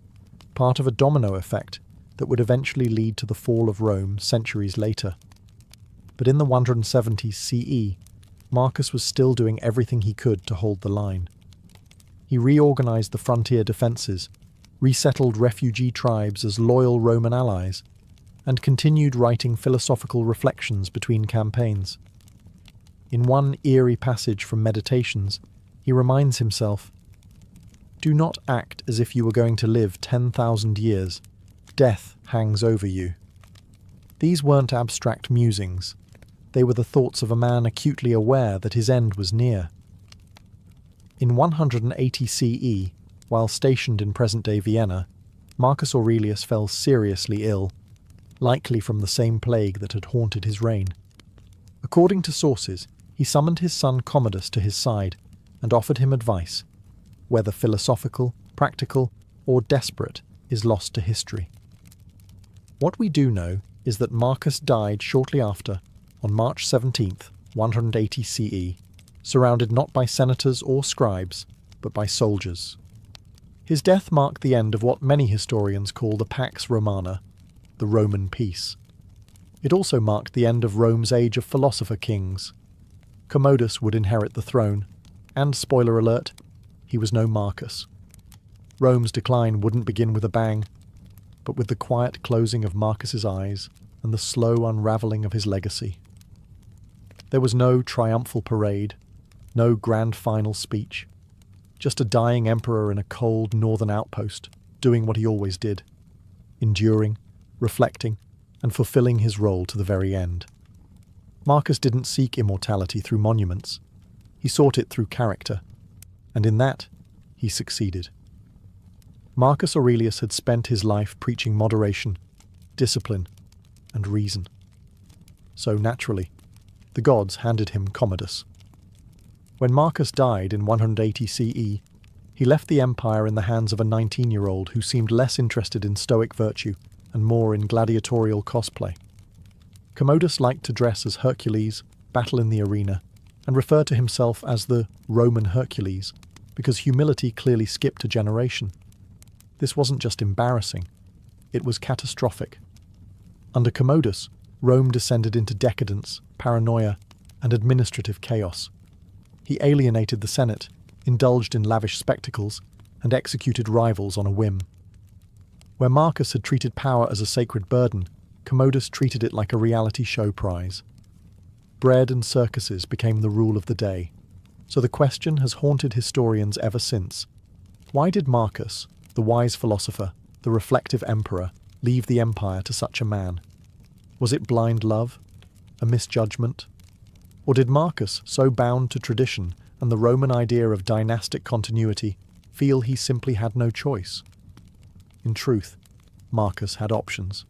part of a domino effect that would eventually lead to the fall of Rome centuries later. But in the 170s CE, Marcus was still doing everything he could to hold the line. He reorganized the frontier defenses, resettled refugee tribes as loyal Roman allies, and continued writing philosophical reflections between campaigns. In one eerie passage from Meditations, he reminds himself, "Do not act as if you were going to live 10,000 years. Death hangs over you." These weren't abstract musings. They were the thoughts of a man acutely aware that his end was near. In 180 CE, while stationed in present-day Vienna, Marcus Aurelius fell seriously ill, likely from the same plague that had haunted his reign. According to sources, he summoned his son Commodus to his side and offered him advice. Whether philosophical, practical, or desperate is lost to history. What we do know is that Marcus died shortly after, on March 17th, 180 CE, surrounded not by senators or scribes, but by soldiers. His death marked the end of what many historians call the Pax Romana, the Roman peace. It also marked the end of Rome's age of philosopher kings, Commodus would inherit the throne, and, spoiler alert, he was no Marcus. Rome's decline wouldn't begin with a bang, but with the quiet closing of Marcus's eyes and the slow unravelling of his legacy. There was no triumphal parade, no grand final speech, just a dying emperor in a cold northern outpost, doing what he always did, enduring, reflecting, and fulfilling his role to the very end. Marcus didn't seek immortality through monuments. He sought it through character, and in that, he succeeded. Marcus Aurelius had spent his life preaching moderation, discipline, and reason. So naturally, the gods handed him Commodus. When Marcus died in 180 CE, he left the empire in the hands of a 19-year-old who seemed less interested in stoic virtue and more in gladiatorial cosplay. Commodus liked to dress as Hercules, battle in the arena, and refer to himself as the Roman Hercules, because humility clearly skipped a generation. This wasn't just embarrassing, it was catastrophic. Under Commodus, Rome descended into decadence, paranoia, and administrative chaos. He alienated the Senate, indulged in lavish spectacles, and executed rivals on a whim. Where Marcus had treated power as a sacred burden, Commodus treated it like a reality show prize. Bread and circuses became the rule of the day, so the question has haunted historians ever since. Why did Marcus, the wise philosopher, the reflective emperor, leave the empire to such a man? Was it blind love? A misjudgment? Or did Marcus, so bound to tradition and the Roman idea of dynastic continuity, feel he simply had no choice? In truth, Marcus had options.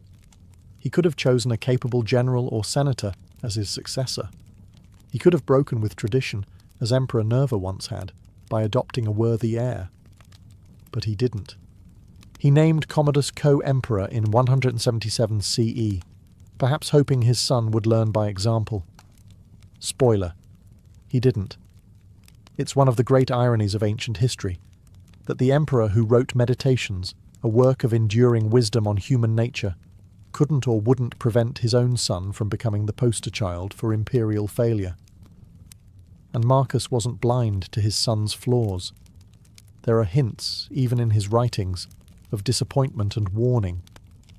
He could have chosen a capable general or senator as his successor. He could have broken with tradition, as Emperor Nerva once had, by adopting a worthy heir. But he didn't. He named Commodus co-emperor in 177 CE, perhaps hoping his son would learn by example. Spoiler: he didn't. It's one of the great ironies of ancient history, that the emperor who wrote Meditations, a work of enduring wisdom on human nature, couldn't or wouldn't prevent his own son from becoming the poster child for imperial failure. And Marcus wasn't blind to his son's flaws. There are hints, even in his writings, of disappointment and warning,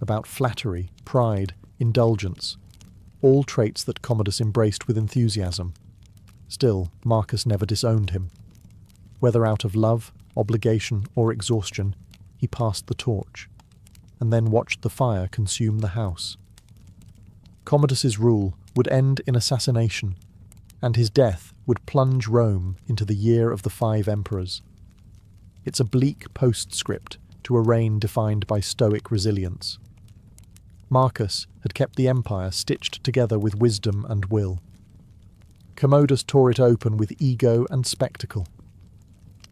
about flattery, pride, indulgence, all traits that Commodus embraced with enthusiasm. Still, Marcus never disowned him. Whether out of love, obligation, or exhaustion, he passed the torch, and then watched the fire consume the house. Commodus's rule would end in assassination, and his death would plunge Rome into the year of the 5 emperors. It's a bleak postscript to a reign defined by stoic resilience. Marcus had kept the empire stitched together with wisdom and will. Commodus tore it open with ego and spectacle.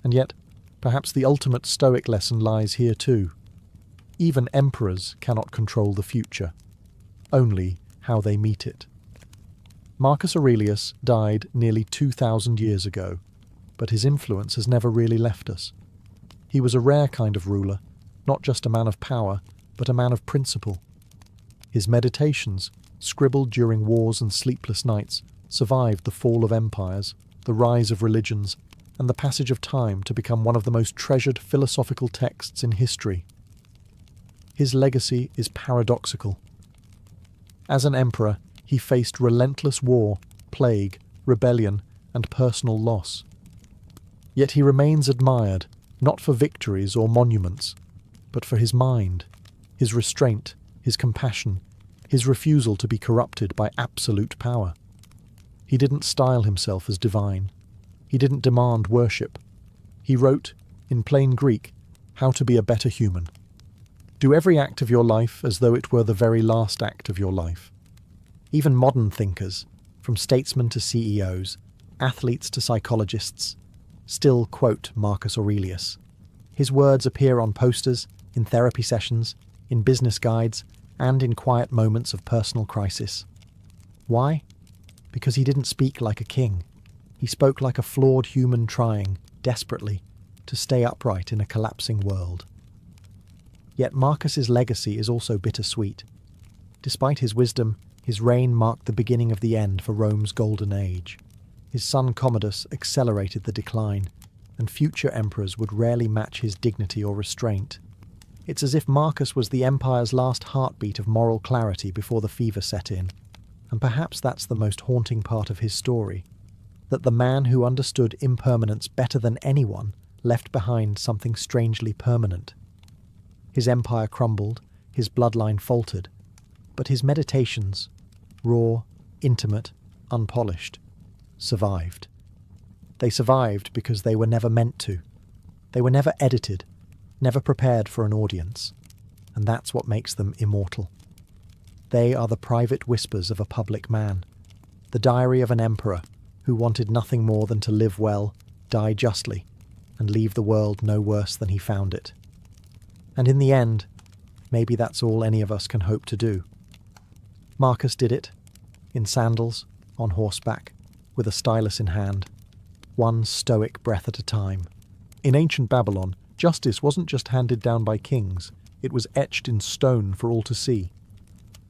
And yet, perhaps the ultimate stoic lesson lies here too. Even emperors cannot control the future, only how they meet it. Marcus Aurelius died nearly 2,000 years ago, but his influence has never really left us. He was a rare kind of ruler, not just a man of power, but a man of principle. His meditations, scribbled during wars and sleepless nights, survived the fall of empires, the rise of religions, and the passage of time to become one of the most treasured philosophical texts in history. His legacy is paradoxical. As an emperor, he faced relentless war, plague, rebellion, and personal loss. Yet he remains admired, not for victories or monuments, but for his mind, his restraint, his compassion, his refusal to be corrupted by absolute power. He didn't style himself as divine. He didn't demand worship. He wrote, in plain Greek, how to be a better human. Do every act of your life as though it were the very last act of your life. Even modern thinkers, from statesmen to CEOs, athletes to psychologists, still quote Marcus Aurelius. His words appear on posters, in therapy sessions, in business guides, and in quiet moments of personal crisis. Why? Because he didn't speak like a king. He spoke like a flawed human trying, desperately, to stay upright in a collapsing world. Yet Marcus's legacy is also bittersweet. Despite his wisdom, his reign marked the beginning of the end for Rome's golden age. His son Commodus accelerated the decline, and future emperors would rarely match his dignity or restraint. It's as if Marcus was the empire's last heartbeat of moral clarity before the fever set in. And perhaps that's the most haunting part of his story, that the man who understood impermanence better than anyone left behind something strangely permanent. His empire crumbled, his bloodline faltered, but his meditations, raw, intimate, unpolished, survived. They survived because they were never meant to. They were never edited, never prepared for an audience, and that's what makes them immortal. They are the private whispers of a public man, the diary of an emperor who wanted nothing more than to live well, die justly, and leave the world no worse than he found it. And in the end, maybe that's all any of us can hope to do. Marcus did it, in sandals, on horseback, with a stylus in hand, one stoic breath at a time. In ancient Babylon, justice wasn't just handed down by kings, it was etched in stone for all to see.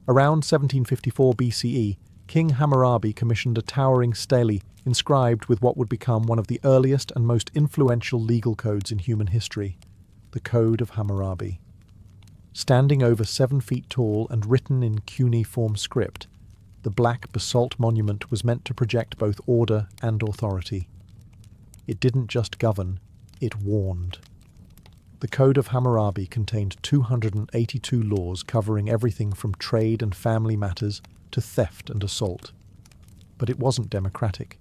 Around 1754 BCE, King Hammurabi commissioned a towering stele inscribed with what would become one of the earliest and most influential legal codes in human history, the Code of Hammurabi. Standing over 7 feet tall and written in cuneiform script, the black basalt monument was meant to project both order and authority. It didn't just govern, it warned. The Code of Hammurabi contained 282 laws covering everything from trade and family matters to theft and assault. But it wasn't democratic.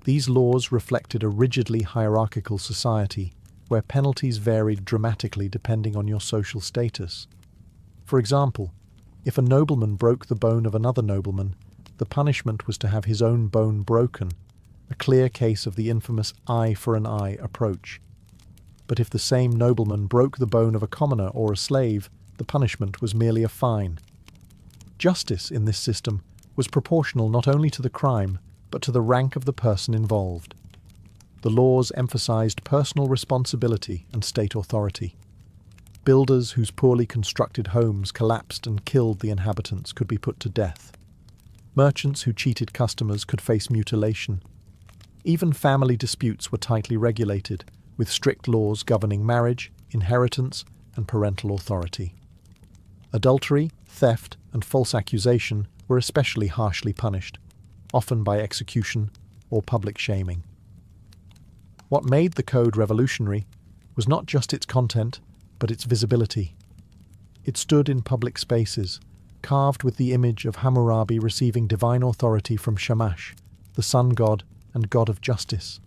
These laws reflected a rigidly hierarchical society where penalties varied dramatically depending on your social status. For example, if a nobleman broke the bone of another nobleman, the punishment was to have his own bone broken, a clear case of the infamous eye for an eye approach. But if the same nobleman broke the bone of a commoner or a slave, the punishment was merely a fine. Justice in this system was proportional not only to the crime, but to the rank of the person involved. The laws emphasized personal responsibility and state authority. Builders whose poorly constructed homes collapsed and killed the inhabitants could be put to death. Merchants who cheated customers could face mutilation. Even family disputes were tightly regulated, with strict laws governing marriage, inheritance, and parental authority. Adultery, theft, and false accusation were especially harshly punished, often by execution or public shaming. What made the code revolutionary was not just its content, but its visibility. It stood in public spaces, carved with the image of Hammurabi receiving divine authority from Shamash, the sun god and god of justice.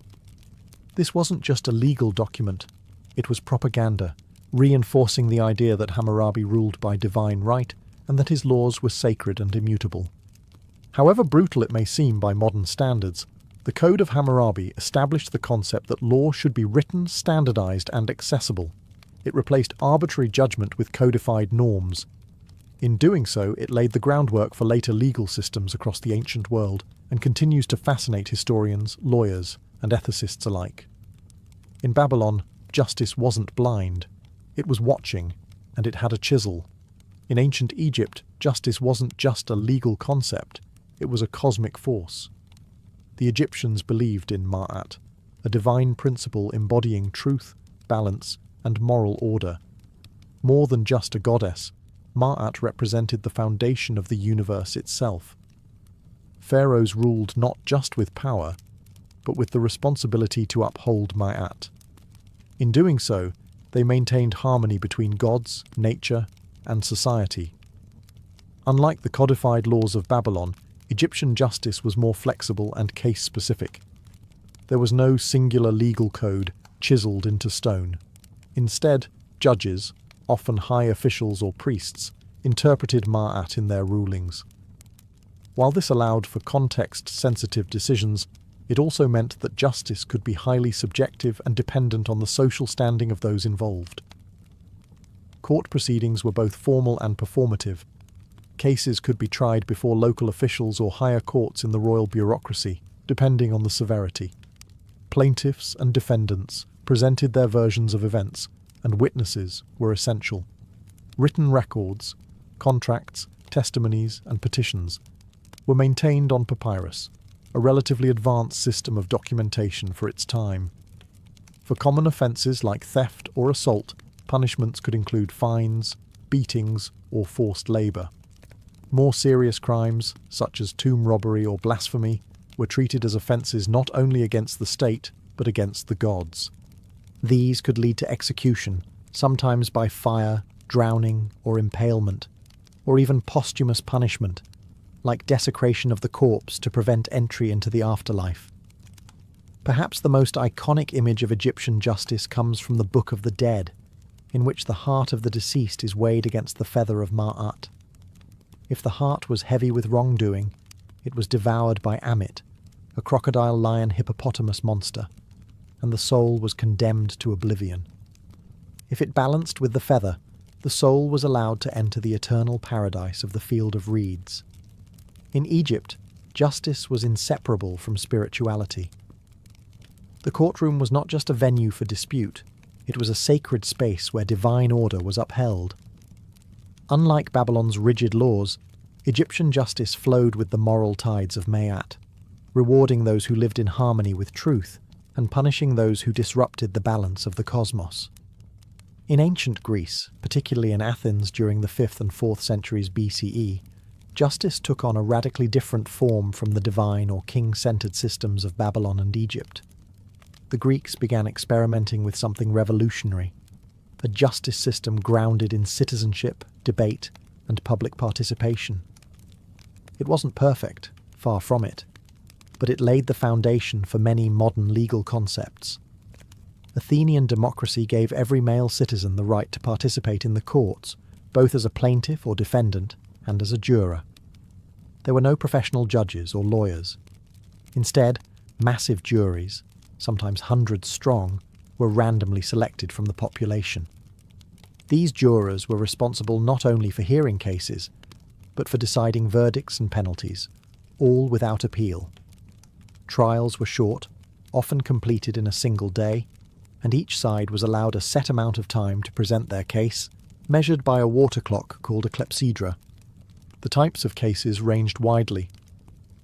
This wasn't just a legal document, it was propaganda, reinforcing the idea that Hammurabi ruled by divine right and that his laws were sacred and immutable. However brutal it may seem by modern standards, the Code of Hammurabi established the concept that law should be written, standardized, and accessible. It replaced arbitrary judgment with codified norms. In doing so, it laid the groundwork for later legal systems across the ancient world and continues to fascinate historians, lawyers, and ethicists alike. In Babylon, justice wasn't blind. It was watching, and it had a chisel. In ancient Egypt, justice wasn't just a legal concept, it was a cosmic force. The Egyptians believed in Ma'at, a divine principle embodying truth, balance, and moral order. More than just a goddess, Ma'at represented the foundation of the universe itself. Pharaohs ruled not just with power, but with the responsibility to uphold Ma'at. In doing so, they maintained harmony between gods, nature, and society. Unlike the codified laws of Babylon, Egyptian justice was more flexible and case-specific. There was no singular legal code chiseled into stone. Instead, judges, often high officials or priests, interpreted Ma'at in their rulings. While this allowed for context-sensitive decisions, it also meant that justice could be highly subjective and dependent on the social standing of those involved. Court proceedings were both formal and performative. Cases could be tried before local officials or higher courts in the royal bureaucracy, depending on the severity. Plaintiffs and defendants presented their versions of events, and witnesses were essential. Written records, contracts, testimonies, and petitions were maintained on papyrus, a relatively advanced system of documentation for its time. For common offences like theft or assault, punishments could include fines, beatings, or forced labour. More serious crimes, such as tomb robbery or blasphemy, were treated as offences not only against the state, but against the gods. These could lead to execution, sometimes by fire, drowning, or impalement, or even posthumous punishment, like desecration of the corpse to prevent entry into the afterlife. Perhaps the most iconic image of Egyptian justice comes from the Book of the Dead, in which the heart of the deceased is weighed against the feather of Ma'at. If the heart was heavy with wrongdoing, it was devoured by Amit, a crocodile lion hippopotamus monster, and the soul was condemned to oblivion. If it balanced with the feather, the soul was allowed to enter the eternal paradise of the field of reeds. In Egypt, justice was inseparable from spirituality. The courtroom was not just a venue for dispute, it was a sacred space where divine order was upheld. Unlike Babylon's rigid laws, Egyptian justice flowed with the moral tides of Ma'at, rewarding those who lived in harmony with truth and punishing those who disrupted the balance of the cosmos. In ancient Greece, particularly in Athens during the 5th and 4th centuries BCE, justice took on a radically different form from the divine or king-centered systems of Babylon and Egypt. The Greeks began experimenting with something revolutionary, a justice system grounded in citizenship, debate, and public participation. It wasn't perfect, far from it, but it laid the foundation for many modern legal concepts. Athenian democracy gave every male citizen the right to participate in the courts, both as a plaintiff or defendant and as a juror. There were no professional judges or lawyers. Instead, massive juries, sometimes hundreds strong, were randomly selected from the population. These jurors were responsible not only for hearing cases, but for deciding verdicts and penalties, all without appeal. Trials were short, often completed in a single day, and each side was allowed a set amount of time to present their case, measured by a water clock called a clepsydra. The types of cases ranged widely.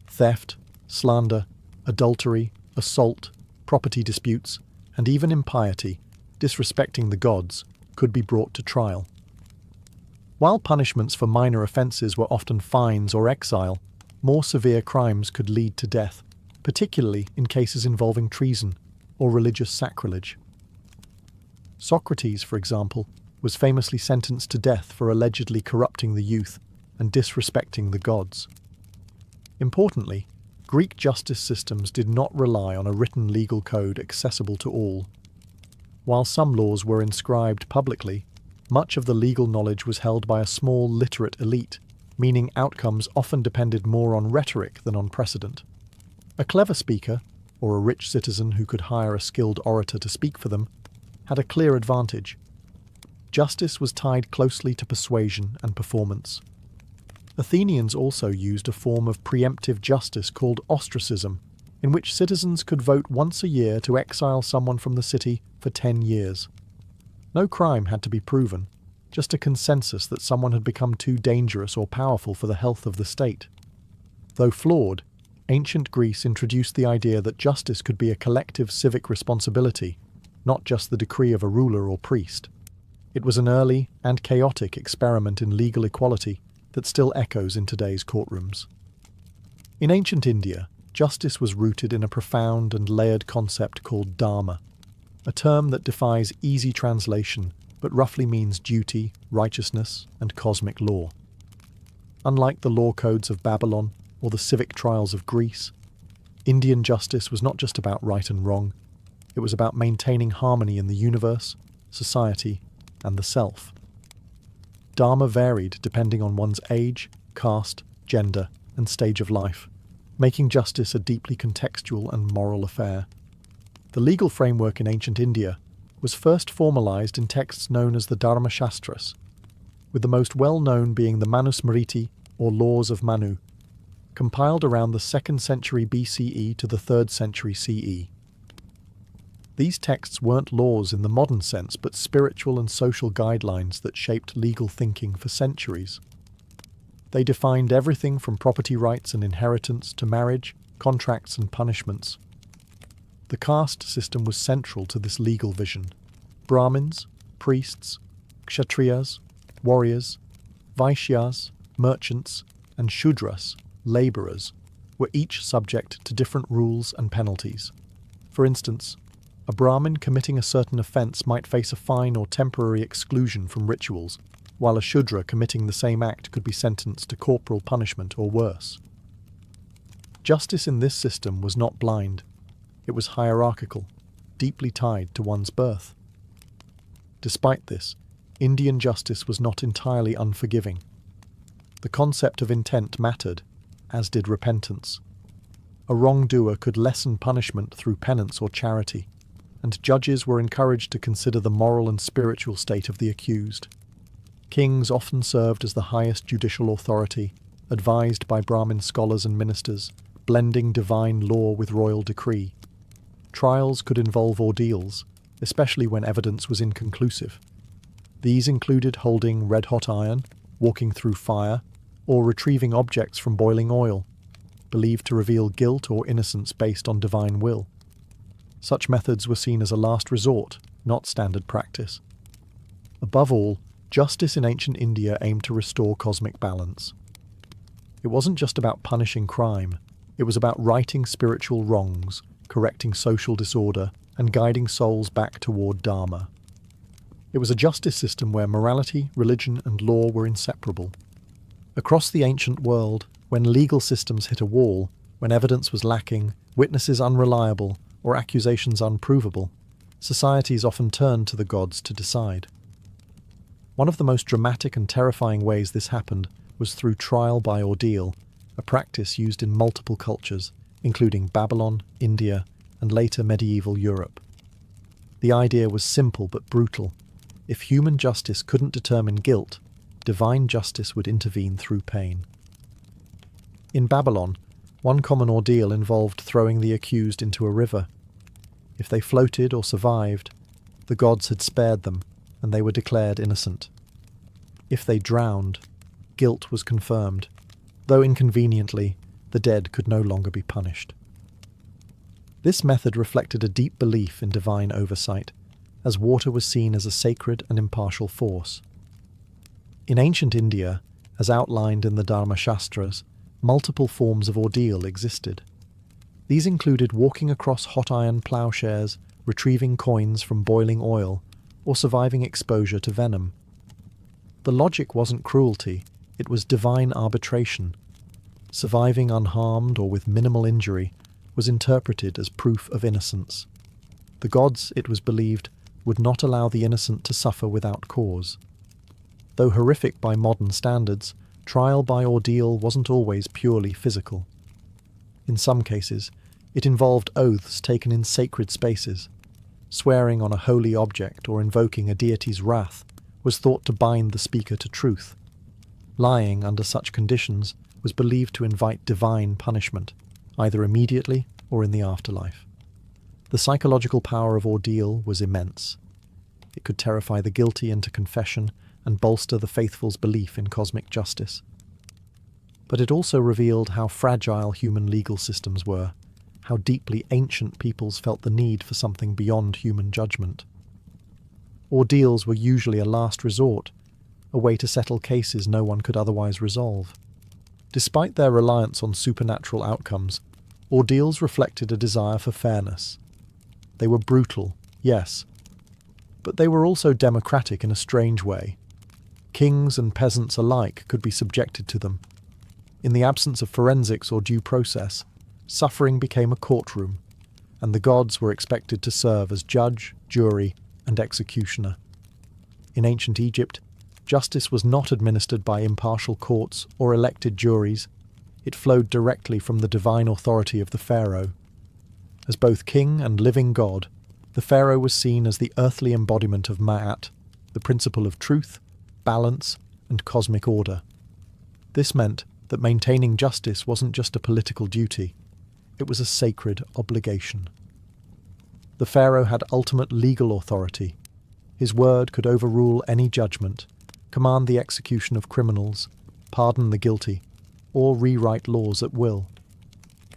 Theft, slander, adultery, assault, property disputes, and even impiety, disrespecting the gods, could be brought to trial. While punishments for minor offences were often fines or exile, more severe crimes could lead to death, particularly in cases involving treason or religious sacrilege. Socrates, for example, was famously sentenced to death for allegedly corrupting the youth and disrespecting the gods. Importantly, Greek justice systems did not rely on a written legal code accessible to all. While some laws were inscribed publicly, much of the legal knowledge was held by a small literate elite, meaning outcomes often depended more on rhetoric than on precedent. A clever speaker, or a rich citizen who could hire a skilled orator to speak for them, had a clear advantage. Justice was tied closely to persuasion and performance. Athenians also used a form of preemptive justice called ostracism, in which citizens could vote once a year to exile someone from the city for 10 years. No crime had to be proven, just a consensus that someone had become too dangerous or powerful for the health of the state. Though flawed, ancient Greece introduced the idea that justice could be a collective civic responsibility, not just the decree of a ruler or priest. It was an early and chaotic experiment in legal equality that still echoes in today's courtrooms. In ancient India, justice was rooted in a profound and layered concept called dharma, a term that defies easy translation but roughly means duty, righteousness, and cosmic law. Unlike the law codes of Babylon or the civic trials of Greece, Indian justice was not just about right and wrong, it was about maintaining harmony in the universe, society, and the self. Dharma varied depending on one's age, caste, gender, and stage of life, making justice a deeply contextual and moral affair. The legal framework in ancient India was first formalized in texts known as the Dharma Shastras, with the most well-known being the Manusmriti, or Laws of Manu, compiled around the 2nd century BCE to the 3rd century CE. These texts weren't laws in the modern sense, but spiritual and social guidelines that shaped legal thinking for centuries. They defined everything from property rights and inheritance to marriage, contracts and punishments. The caste system was central to this legal vision. Brahmins, priests, kshatriyas, warriors, vaishyas, merchants, and shudras, labourers, were each subject to different rules and penalties. For instance, a Brahmin committing a certain offence might face a fine or temporary exclusion from rituals, while a Shudra committing the same act could be sentenced to corporal punishment or worse. Justice in this system was not blind. It was hierarchical, deeply tied to one's birth. Despite this, Indian justice was not entirely unforgiving. The concept of intent mattered, as did repentance. A wrongdoer could lessen punishment through penance or charity, and judges were encouraged to consider the moral and spiritual state of the accused. Kings often served as the highest judicial authority, advised by Brahmin scholars and ministers, blending divine law with royal decree. Trials could involve ordeals, especially when evidence was inconclusive. These included holding red-hot iron, walking through fire, or retrieving objects from boiling oil, believed to reveal guilt or innocence based on divine will. Such methods were seen as a last resort, not standard practice. Above all, justice in ancient India aimed to restore cosmic balance. It wasn't just about punishing crime, it was about righting spiritual wrongs, correcting social disorder, and guiding souls back toward Dharma. It was a justice system where morality, religion, and law were inseparable. Across the ancient world, when legal systems hit a wall, when evidence was lacking, witnesses unreliable, or accusations unprovable, societies often turned to the gods to decide. One of the most dramatic and terrifying ways this happened was through trial by ordeal, a practice used in multiple cultures, including Babylon, India, and later medieval Europe. The idea was simple but brutal. If human justice couldn't determine guilt, divine justice would intervene through pain. In Babylon, one common ordeal involved throwing the accused into a river. If they floated or survived, the gods had spared them, and they were declared innocent. If they drowned, guilt was confirmed, though inconveniently, the dead could no longer be punished. This method reflected a deep belief in divine oversight, as water was seen as a sacred and impartial force. In ancient India, as outlined in the Dharma Shastras, multiple forms of ordeal existed. These included walking across hot iron ploughshares, retrieving coins from boiling oil, or surviving exposure to venom. The logic wasn't cruelty, it was divine arbitration. Surviving unharmed or with minimal injury was interpreted as proof of innocence. The gods, it was believed, would not allow the innocent to suffer without cause. Though horrific by modern standards, trial by ordeal wasn't always purely physical. In some cases, it involved oaths taken in sacred spaces. Swearing on a holy object or invoking a deity's wrath was thought to bind the speaker to truth. Lying under such conditions was believed to invite divine punishment, either immediately or in the afterlife. The psychological power of ordeal was immense. It could terrify the guilty into confession and bolster the faithful's belief in cosmic justice. But it also revealed how fragile human legal systems were, how deeply ancient peoples felt the need for something beyond human judgment. Ordeals were usually a last resort, a way to settle cases no one could otherwise resolve. Despite their reliance on supernatural outcomes, ordeals reflected a desire for fairness. They were brutal, yes, but they were also democratic in a strange way. Kings and peasants alike could be subjected to them. In the absence of forensics or due process, suffering became a courtroom, and the gods were expected to serve as judge, jury, and executioner. In ancient Egypt, justice was not administered by impartial courts or elected juries. It flowed directly from the divine authority of the pharaoh. As both king and living god, the pharaoh was seen as the earthly embodiment of Ma'at, the principle of truth, balance, and cosmic order. This meant that maintaining justice wasn't just a political duty, it was a sacred obligation. The pharaoh had ultimate legal authority. His word could overrule any judgment, command the execution of criminals, pardon the guilty, or rewrite laws at will.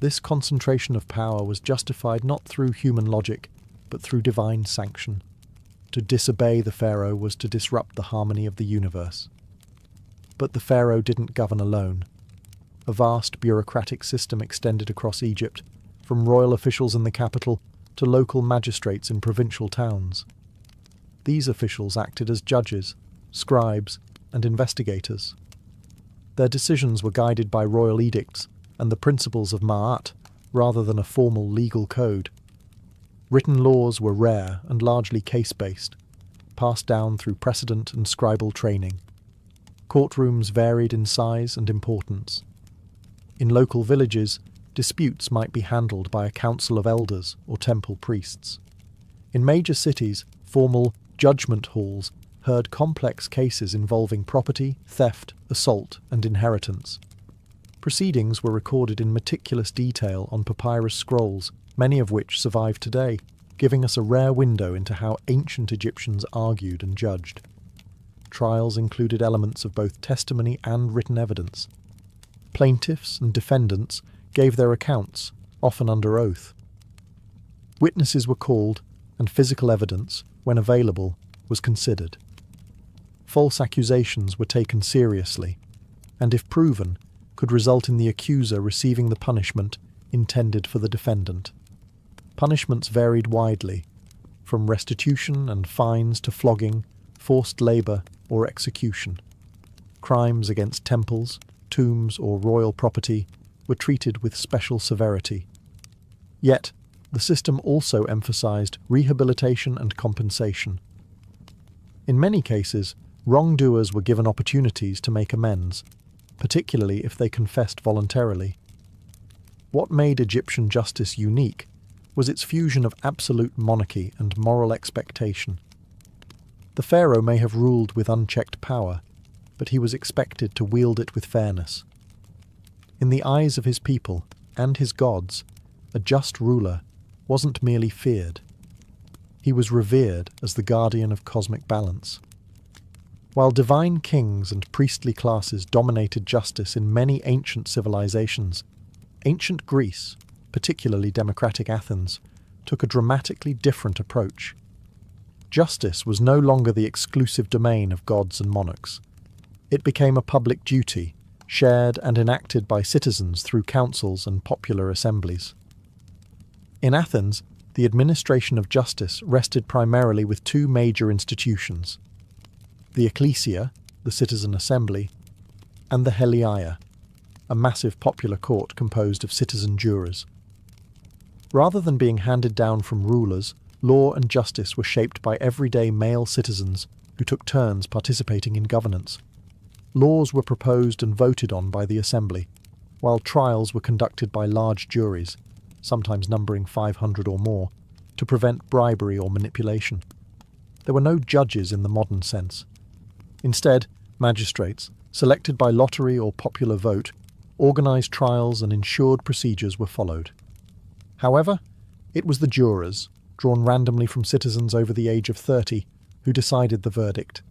This concentration of power was justified not through human logic, but through divine sanction. To disobey the pharaoh was to disrupt the harmony of the universe. But the pharaoh didn't govern alone. A vast bureaucratic system extended across Egypt, from royal officials in the capital to local magistrates in provincial towns. These officials acted as judges, scribes, and investigators. Their decisions were guided by royal edicts and the principles of Ma'at, rather than a formal legal code. Written laws were rare and largely case-based, passed down through precedent and scribal training. Courtrooms varied in size and importance. In local villages, disputes might be handled by a council of elders or temple priests. In major cities, formal judgment halls heard complex cases involving property, theft, assault, and inheritance. Proceedings were recorded in meticulous detail on papyrus scrolls, many of which survive today, giving us a rare window into how ancient Egyptians argued and judged. Trials included elements of both testimony and written evidence. Plaintiffs and defendants gave their accounts, often under oath. Witnesses were called, and physical evidence, when available, was considered. False accusations were taken seriously, and if proven, could result in the accuser receiving the punishment intended for the defendant. Punishments varied widely, from restitution and fines to flogging, forced labour, or execution. Crimes against temples, tombs, or royal property were treated with special severity. Yet, the system also emphasised rehabilitation and compensation. In many cases, wrongdoers were given opportunities to make amends, particularly if they confessed voluntarily. What made Egyptian justice unique was its fusion of absolute monarchy and moral expectation. The pharaoh may have ruled with unchecked power, but he was expected to wield it with fairness. In the eyes of his people and his gods, a just ruler wasn't merely feared. He was revered as the guardian of cosmic balance. While divine kings and priestly classes dominated justice in many ancient civilizations, ancient Greece, particularly democratic Athens, took a dramatically different approach. Justice was no longer the exclusive domain of gods and monarchs. It became a public duty, shared and enacted by citizens through councils and popular assemblies. In Athens, the administration of justice rested primarily with two major institutions: the ecclesia, the citizen assembly, and the heliaia, a massive popular court composed of citizen jurors. Rather than being handed down from rulers, law and justice were shaped by everyday male citizens who took turns participating in governance. Laws were proposed and voted on by the assembly, while trials were conducted by large juries, sometimes numbering 500 or more, to prevent bribery or manipulation. There were no judges in the modern sense. Instead, magistrates, selected by lottery or popular vote, organised trials and ensured procedures were followed. However, it was the jurors, drawn randomly from citizens over the age of 30, who decided the verdict.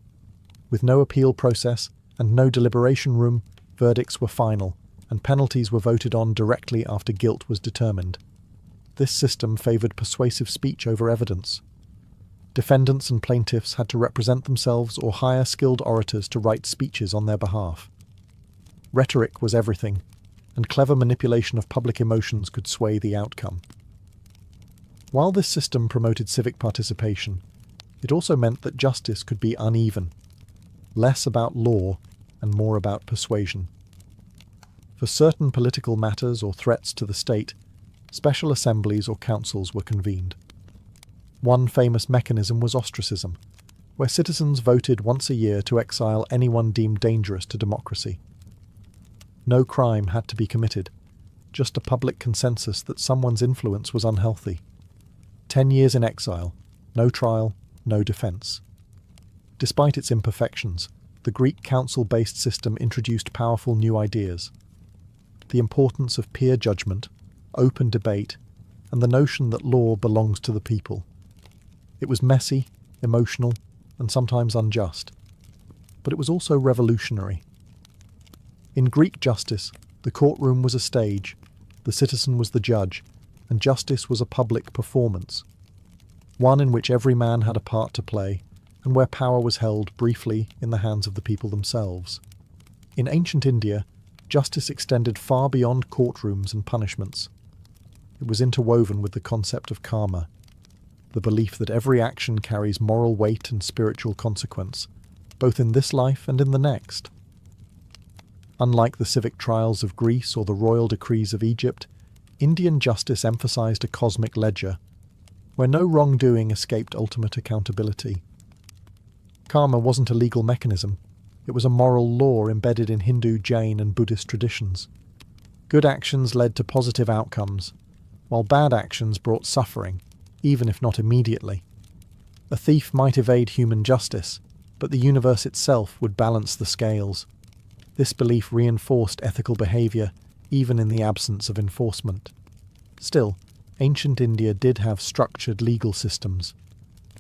With no appeal process and no deliberation room, verdicts were final, and penalties were voted on directly after guilt was determined. This system favoured persuasive speech over evidence. Defendants and plaintiffs had to represent themselves or hire skilled orators to write speeches on their behalf. Rhetoric was everything, and clever manipulation of public emotions could sway the outcome. While this system promoted civic participation, it also meant that justice could be uneven, less about law and more about persuasion. For certain political matters or threats to the state, special assemblies or councils were convened. One famous mechanism was ostracism, where citizens voted once a year to exile anyone deemed dangerous to democracy. No crime had to be committed, just a public consensus that someone's influence was unhealthy. 10 years in exile, no trial, no defence. Despite its imperfections, the Greek council-based system introduced powerful new ideas. The importance of peer judgment, open debate, and the notion that law belongs to the people. It was messy, emotional, and sometimes unjust. But it was also revolutionary. In Greek justice, the courtroom was a stage, the citizen was the judge, and justice was a public performance, one in which every man had a part to play, and where power was held briefly in the hands of the people themselves. In ancient India, justice extended far beyond courtrooms and punishments. It was interwoven with the concept of karma, the belief that every action carries moral weight and spiritual consequence, both in this life and in the next. Unlike the civic trials of Greece or the royal decrees of Egypt, Indian justice emphasized a cosmic ledger, where no wrongdoing escaped ultimate accountability. Karma wasn't a legal mechanism, it was a moral law embedded in Hindu, Jain, and Buddhist traditions. Good actions led to positive outcomes, while bad actions brought suffering, even if not immediately. A thief might evade human justice, but the universe itself would balance the scales. This belief reinforced ethical behavior, even in the absence of enforcement. Still, ancient India did have structured legal systems.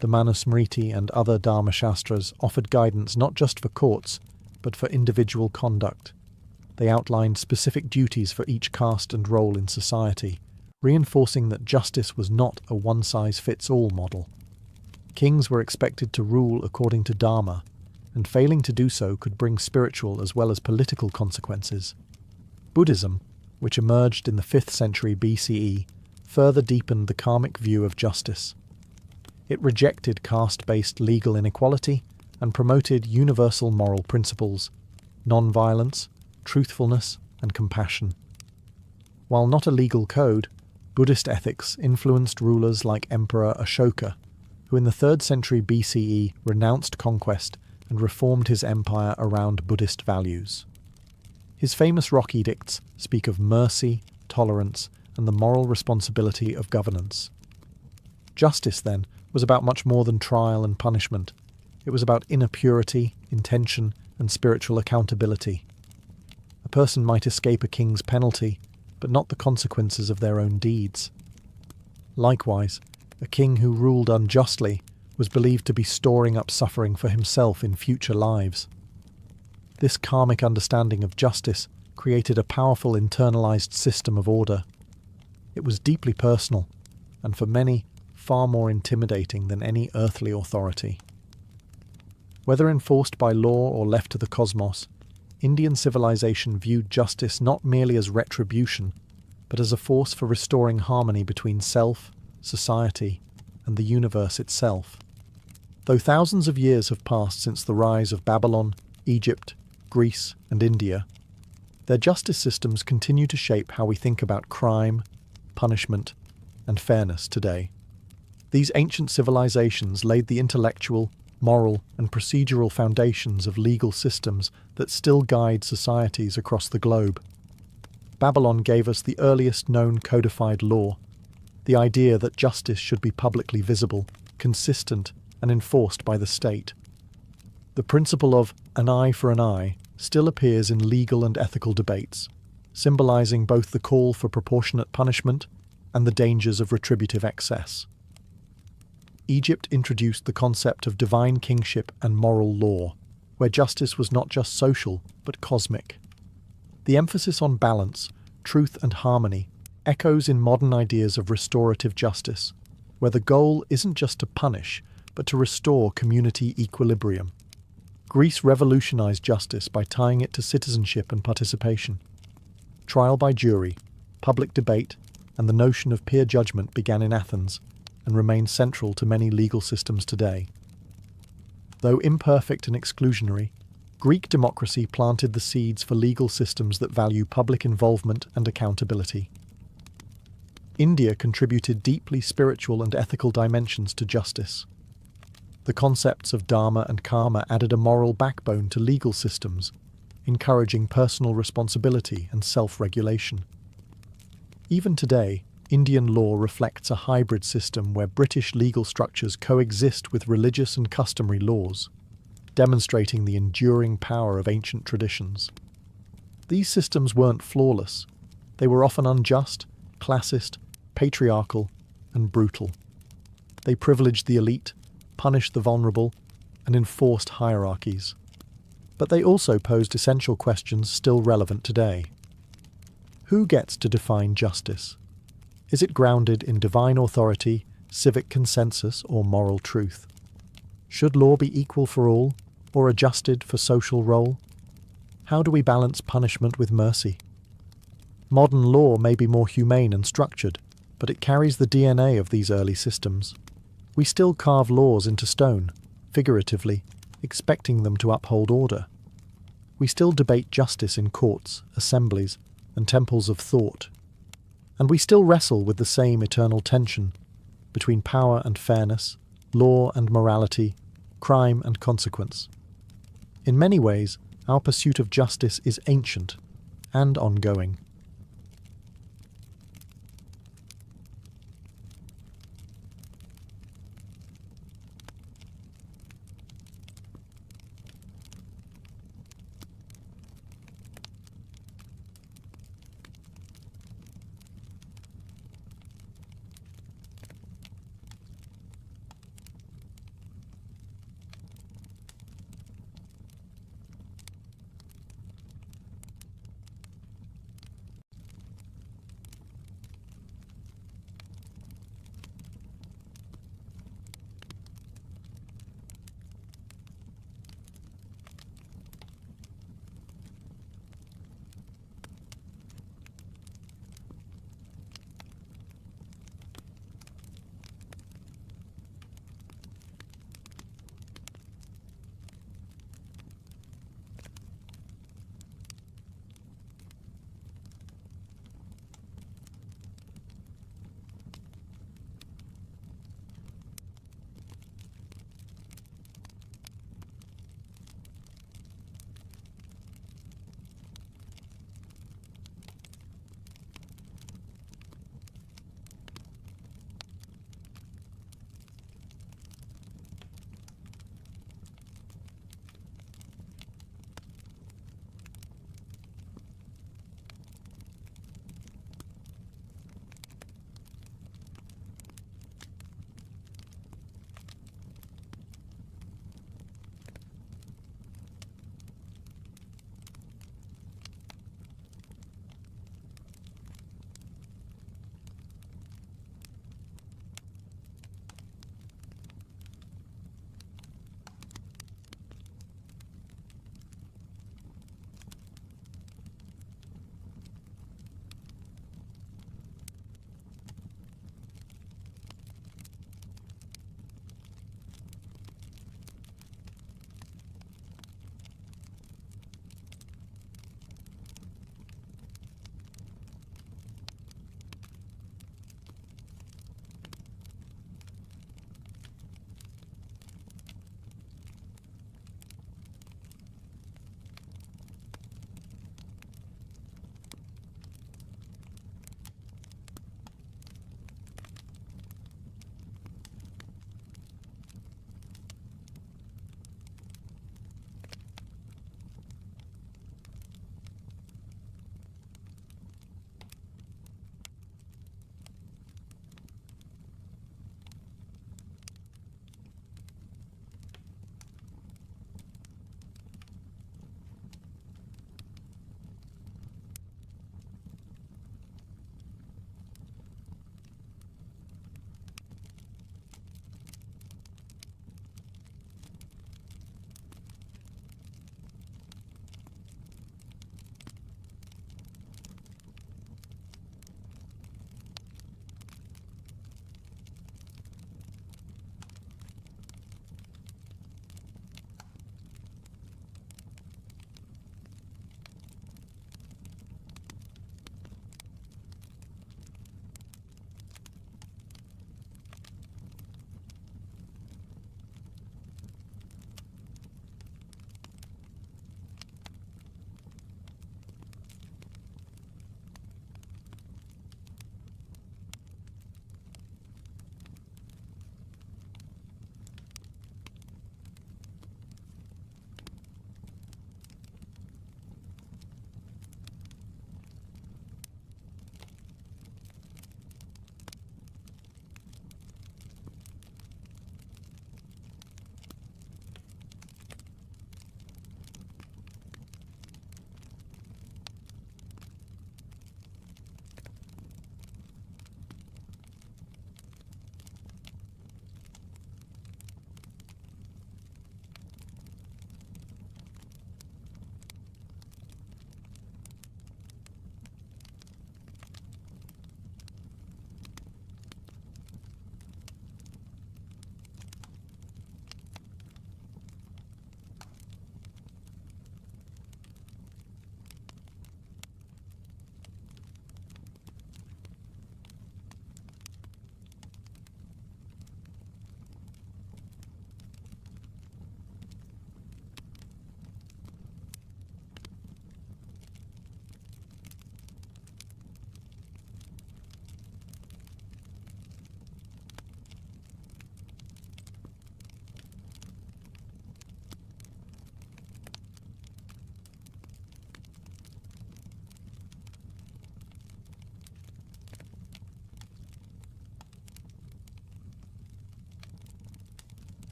The Manusmriti and other Dharma-shastras offered guidance not just for courts, but for individual conduct. They outlined specific duties for each caste and role in society, reinforcing that justice was not a one-size-fits-all model. Kings were expected to rule according to Dharma, and failing to do so could bring spiritual as well as political consequences. Buddhism, which emerged in the 5th century BCE, further deepened the karmic view of justice. It rejected caste-based legal inequality and promoted universal moral principles, non-violence, truthfulness, and compassion. While not a legal code, Buddhist ethics influenced rulers like Emperor Ashoka, who in the 3rd century BCE renounced conquest and reformed his empire around Buddhist values. His famous rock edicts speak of mercy, tolerance, and the moral responsibility of governance. Justice, then, was about much more than trial and punishment. It was about inner purity, intention, and spiritual accountability. A person might escape a king's penalty, but not the consequences of their own deeds. Likewise, a king who ruled unjustly was believed to be storing up suffering for himself in future lives. This karmic understanding of justice created a powerful internalized system of order. It was deeply personal, and for many, far more intimidating than any earthly authority. Whether enforced by law or left to the cosmos, Indian civilization viewed justice not merely as retribution, but as a force for restoring harmony between self, society, and the universe itself. Though thousands of years have passed since the rise of Babylon, Egypt, Greece, and India, their justice systems continue to shape how we think about crime, punishment, and fairness today. These ancient civilizations laid the intellectual, moral, and procedural foundations of legal systems that still guide societies across the globe. Babylon gave us the earliest known codified law, the idea that justice should be publicly visible, consistent, and enforced by the state. The principle of an eye for an eye still appears in legal and ethical debates, symbolizing both the call for proportionate punishment and the dangers of retributive excess. Egypt introduced the concept of divine kingship and moral law, where justice was not just social, but cosmic. The emphasis on balance, truth, and harmony echoes in modern ideas of restorative justice, where the goal isn't just to punish, but to restore community equilibrium. Greece revolutionized justice by tying it to citizenship and participation. Trial by jury, public debate, and the notion of peer judgment began in Athens and remain central to many legal systems today. Though imperfect and exclusionary, Greek democracy planted the seeds for legal systems that value public involvement and accountability. India contributed deeply spiritual and ethical dimensions to justice. The concepts of dharma and karma added a moral backbone to legal systems, encouraging personal responsibility and self-regulation. Even today, Indian law reflects a hybrid system where British legal structures coexist with religious and customary laws, demonstrating the enduring power of ancient traditions. These systems weren't flawless. They were often unjust, classist, patriarchal, and brutal. They privileged the elite, punished the vulnerable, and enforced hierarchies. But they also posed essential questions still relevant today. Who gets to define justice? Is it grounded in divine authority, civic consensus, or moral truth? Should law be equal for all, or adjusted for social role? How do we balance punishment with mercy? Modern law may be more humane and structured, but it carries the DNA of these early systems. We still carve laws into stone, figuratively, expecting them to uphold order. We still debate justice in courts, assemblies, and temples of thought. And we still wrestle with the same eternal tension between power and fairness, law and morality, crime and consequence. In many ways, our pursuit of justice is ancient and ongoing.